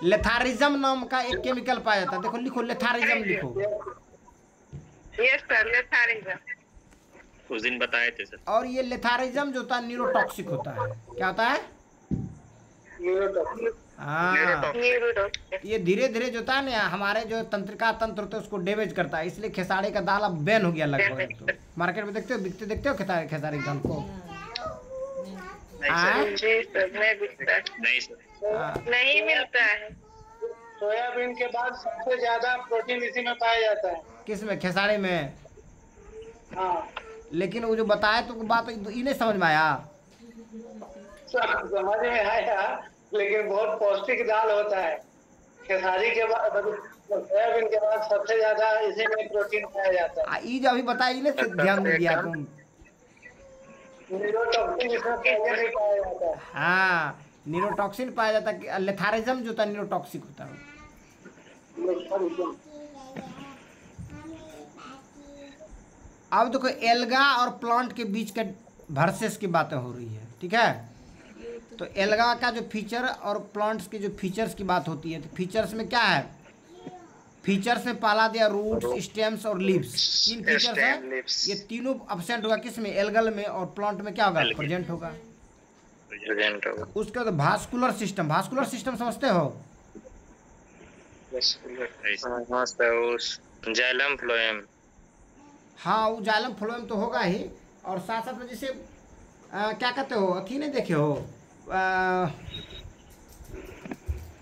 लेथारिज्म नाम का एक केमिकल पाया जाता है। देखो, लिखो लेथारिज्म, लिखो। Yes sir, lethargism. उस दिन बताए थे सर। और ये लेथारिज्म जो होता है न्यूरोटॉक्सिक होता है। क्या होता है? हाँ, ये धीरे धीरे जो होता है ना, हमारे जो तंत्रिका तंत्र होते हैं उसको डैमेज करता है। इसलिए खेसारी का दाल अब बैन हो गया लगभग। तो मार्केट में देखते हो, बिकते देखते हो खेसारी दाल को? नहीं सर, नहीं बिकता है। नहीं सर। हाँ, नहीं मिलता है। सोयाबीन के बाद सबसे ज्यादा प्रोटीन इसी में पाया जाता है। किस में? खेसारी में। हाँ, लेकिन वो जो बताया तो बात ये नहीं समझ में आया। समझ में आया, लेकिन बहुत पौष्टिक दाल होता है। खेसारी के बाद सोयाबीन के बाद सबसे ज्यादा इसी में प्रोटीन पाया जाता है। ये जो अभी बताया इन्हें से ध्यान नहीं दिया तुम। न्यूरोटॉक्सिन इसमें पहले नहीं पाया जाता है। हाँ, न्यूरोटॉक्सिन पाया जाता है। लेथारिज्म जो होता है न्यूरोटॉक्सिक होता है। अब देखो एल्गा और प्लांट के बीच का वर्सेस की बातें हो रही है, ठीक है। तो एल्गा का जो फीचर और प्लांट्स के जो फीचर्स की बात होती है, तो फीचर्स में क्या है? फीचर्स में पाला दिया रूट्स, स्टेम्स और लीव्स। तीन फीचर्स है, ये तीनों अब्सेंट होगा किस में? एल्गल में। और प्लांट में क्या होगा? प्रेजेंट होगा। प्रेजेंट होगा। उसके बाद भास्कुलर सिस्टम। भास्कुलर सिस्टम समझते हो? हाँ सर, उस जाइलम फ्लोएम। हाँ, वो जाइलम फ्लोएम तो होगा ही। और साथ साथ में जैसे क्या कहते हो, अथी नहीं देखे हो,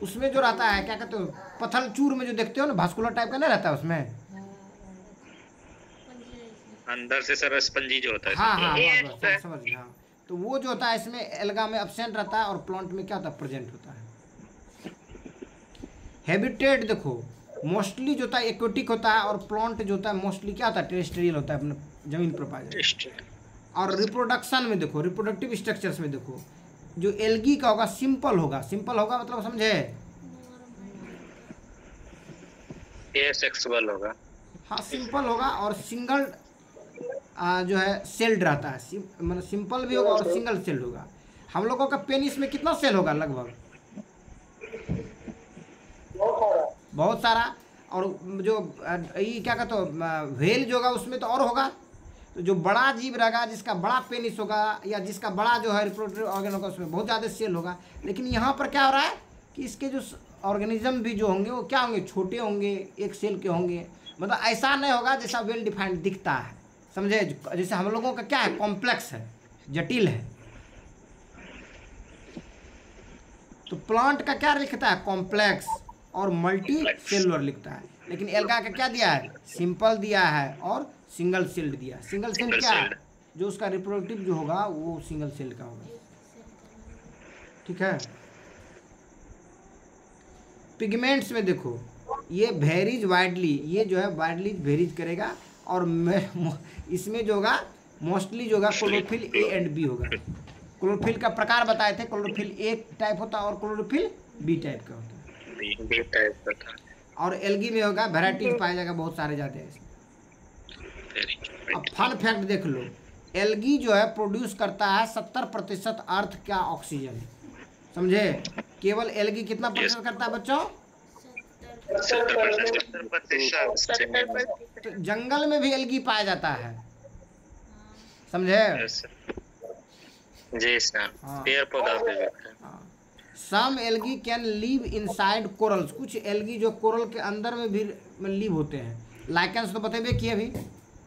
उसमें जो रहता है क्या कहते हो, पथल चूर में जो देखते हो ना, भास्कुलर टाइप का नहीं रहता है उसमें। अंदर से सर स्पंजी जो होता है। हाँ हाँ, बस समझ गया। हाँ, तो वो जो होता है इसमें एल्गा में अब्सेंट रहता है और प्लांट में क्या होता है? प्रेजेंट होता है। हैबिटेट देखो, मोस्टली जो होता है एक्वेटिक होता है और प्लांट जो होता है मोस्टली क्या होता है? टेरेस्ट्रियल होता है, अपने जमीन पर पाया जाता है। और रिप्रोडक्शन में देखो, रिप्रोडक्टिव स्ट्रक्चर्स में देखो, जो एल्गी का होगा सिंपल होगा। सिंपल होगा मतलब समझे? एसेक्सुअल होगा। हाँ, सिंपल होगा और सिंगल जो है सेल्ड रहता है। मतलब सिंपल भी होगा और सिंगल सेल्ड होगा। हम लोगों का पेनिस में कितना सेल होगा? लगभग बहुत सारा। और जो ये क्या कहते हो, व्हेल जो होगा उसमें तो और होगा। तो जो बड़ा जीव रहेगा, जिसका बड़ा पेनिस होगा या जिसका बड़ा जो है रिप्रोडक्टिव ऑर्गन होगा, उसमें बहुत ज़्यादा सेल होगा। लेकिन यहाँ पर क्या हो रहा है कि इसके जो ऑर्गेनिज्म भी जो होंगे वो क्या होंगे? छोटे होंगे, एक सेल के होंगे। मतलब ऐसा नहीं होगा जैसा वेल डिफाइंड दिखता है, समझे? जैसे हम लोगों का क्या है? कॉम्प्लेक्स है, जटिल है। तो प्लांट का क्या लिखता है? कॉम्प्लेक्स और मल्टी सेलुलर लिखता है। लेकिन एल्गा का क्या दिया है? सिंपल दिया है और सिंगल सेल्ड दिया है। सिंगल सेल्ड क्या है? जो उसका रिप्रोडक्टिव जो होगा वो सिंगल सेल का होगा, ठीक है। पिगमेंट्स में देखो, ये वेरीज वाइडली, ये जो है वाइडली वेरीज करेगा। और इसमें जो होगा मोस्टली जो होगा क्लोरोफिल ए एंड बी होगा। क्लोरोफिल का प्रकार बताए थे, क्लोरोफिल ए टाइप होता है और क्लोरोफिल बी टाइप का होता है। बी टाइप होता है। और एल्गी में होगा वेराइटीज पाया जाएगा, बहुत सारे जाते हैं इसमें। अब फन फैक्ट देख लो, एल्गी जो है प्रोड्यूस करता है 70% अर्थ का ऑक्सीजन, समझे? केवल एल्गी कितना प्रतिशत करता है बच्चों? 70%। तो जंगल में भी एल्गी पाया जाता है, समझे? जी सर, पेड़ पौधा पे भी। Some algae can live inside corals. कुछ एल्गी जो कोरल के अंदर में भी लिव होते हैं। लाइकेंस तो बतेबे किए अभी कुछ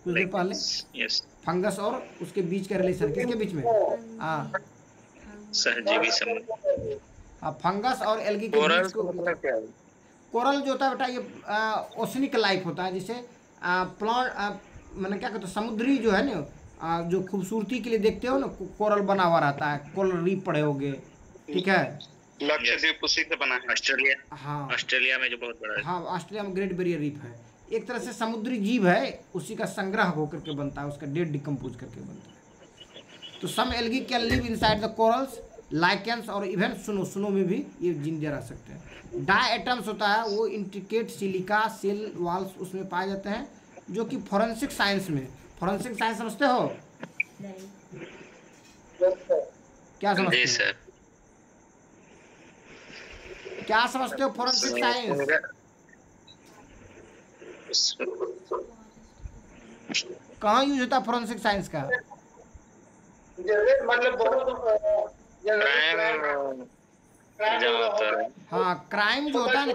देर पहले। फंगस और उसके बीच का रिलेशन किसके बीच में? हाँ, सहजीवी संबंध। हाँ, फंगस और एल्गी के कोरल बीच को मतलब क्या है? कोरल जो होता है बेटा, ये ओशनिक लाइफ होता है। जिसे प्लांट मैंने क्या कहते हैं, समुद्री जो है ना, जो खूबसूरती के लिए देखते हो ना, कोरल बना हुआ रहता है। कोरल रीफ पड़े होगे, ठीक है। लक्षद्वीप उसी से बना है। ऑस्ट्रेलिया, हाँ, ऑस्ट्रेलिया में जो बहुत बड़ा है। हाँ, ऑस्ट्रेलिया में ग्रेट बैरियर रीफ है। एक तरह से समुद्री जीव है, उसी का संग्रह होकर के बनता है, उसका डेड डिकम्पोज करके बनता है। तो some algae can live inside the corals, lichens और इवन सुनो में भी ये जिंदे रह सकते हैं। डायटम्स होता है वो इंट्रिकेट सिलिका सेल वॉल्स उसमें पाए जाते हैं, जो कि फॉरेंसिक साइंस में, फॉरेंसिक साइंस समझते हो? क्या समझते जी हो? सर। क्या समझते हो फॉरेंसिक साइंस? कहाँ यूज होता है फॉरेंसिक साइंस का? मतलब बहुत हाँ, क्राइम जो होता है ना,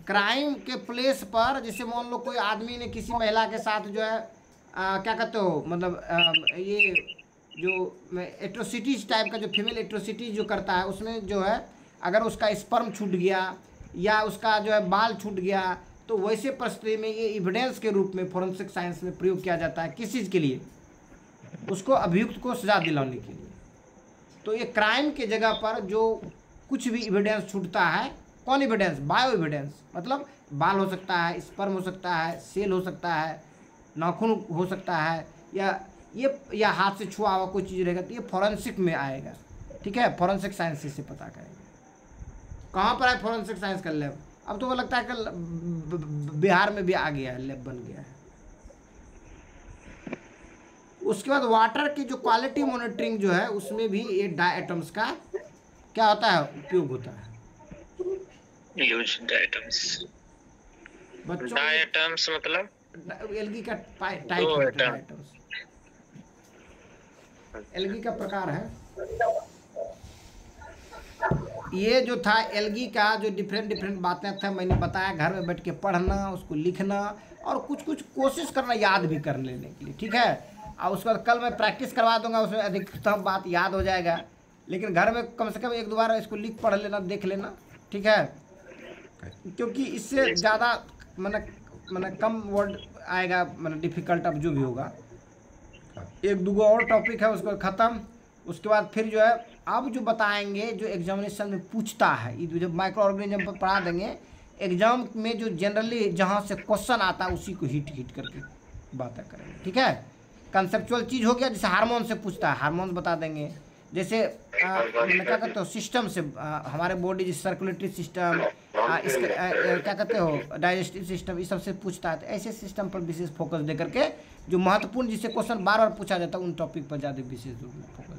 क्राइम के प्लेस पर, जैसे मान लो कोई आदमी ने किसी महिला के साथ जो है क्या कहते हो, मतलब ये जो एट्रोसिटीज टाइप का, जो फीमेल एट्रोसिटीज जो करता है, उसमें जो है अगर उसका स्पर्म छूट गया या उसका जो है बाल छूट गया, तो वैसे परिस्थिति में ये एविडेंस के रूप में फोरेंसिक साइंस में प्रयोग किया जाता है। किस चीज़ के लिए? उसको अभियुक्त को सजा दिलाने के लिए। तो ये क्राइम के जगह पर जो कुछ भी एविडेंस छूटता है, कौन एविडेंस? बायो एविडेंस, मतलब बाल हो सकता है, स्पर्म हो सकता है, सेल हो सकता है, नाखून हो सकता है, या हाथ से छुआ हुआ कोई चीज़ रहेगा, तो ये फॉरेंसिक में आएगा। ठीक है, फॉरेंसिक साइंस से पता करेंगे। कहाँ पर है फॉरेंसिक साइंस का लैब? अब तो वो लगता है कि बिहार में भी आ गया है, लैब बन गया है। उसके बाद वाटर की जो क्वालिटी मॉनिटरिंग जो है, उसमें भी ये डायटम्स का क्या होता है? उपयोग होता है। Use diatoms. बच्चों डायटम्स मतलब एल्गी का टाइप होता है, डायटम्स एल्गी का प्रकार है। ये जो था एल्गी का, जो डिफरेंट बातें थे, मैंने बताया, घर में बैठ के पढ़ना, उसको लिखना और कुछ कोशिश करना याद भी कर लेने के लिए। ठीक है, और उसके बाद कल मैं प्रैक्टिस करवा दूंगा, उसमें अधिकतम बात याद हो जाएगा, लेकिन घर में कम से कम एक दो बार इसको लिख पढ़ लेना, देख लेना। ठीक है, क्योंकि इससे ज़्यादा मैंने कम वर्ड आएगा, डिफ़िकल्ट अब जो भी होगा। एक दो और टॉपिक है, उसको ख़त्म। उसके बाद फिर जो है अब जो बताएंगे, जो एग्जामिनेशन में पूछता है, ये जब माइक्रो ऑर्गेनिज्म पर पढ़ा देंगे, एग्जाम में जो जनरली जहाँ से क्वेश्चन आता है उसी को हिट करके बातें करेंगे। ठीक है, कंसेप्चुअल चीज़ हो गया। जैसे हार्मोन से पूछता है, हार्मोन बता देंगे। जैसे क्या कहते हो, सिस्टम से, हमारे बॉडी जैसे सर्कुलेटरी सिस्टम, इसके क्या कहते हो, डाइजेस्टिव सिस्टम, इस सब से पूछता है। तो ऐसे सिस्टम पर विशेष फोकस दे करके, जो महत्वपूर्ण जिससे क्वेश्चन बार बार पूछा जाता है, उन टॉपिक पर ज़्यादा विशेष रूप में फोकस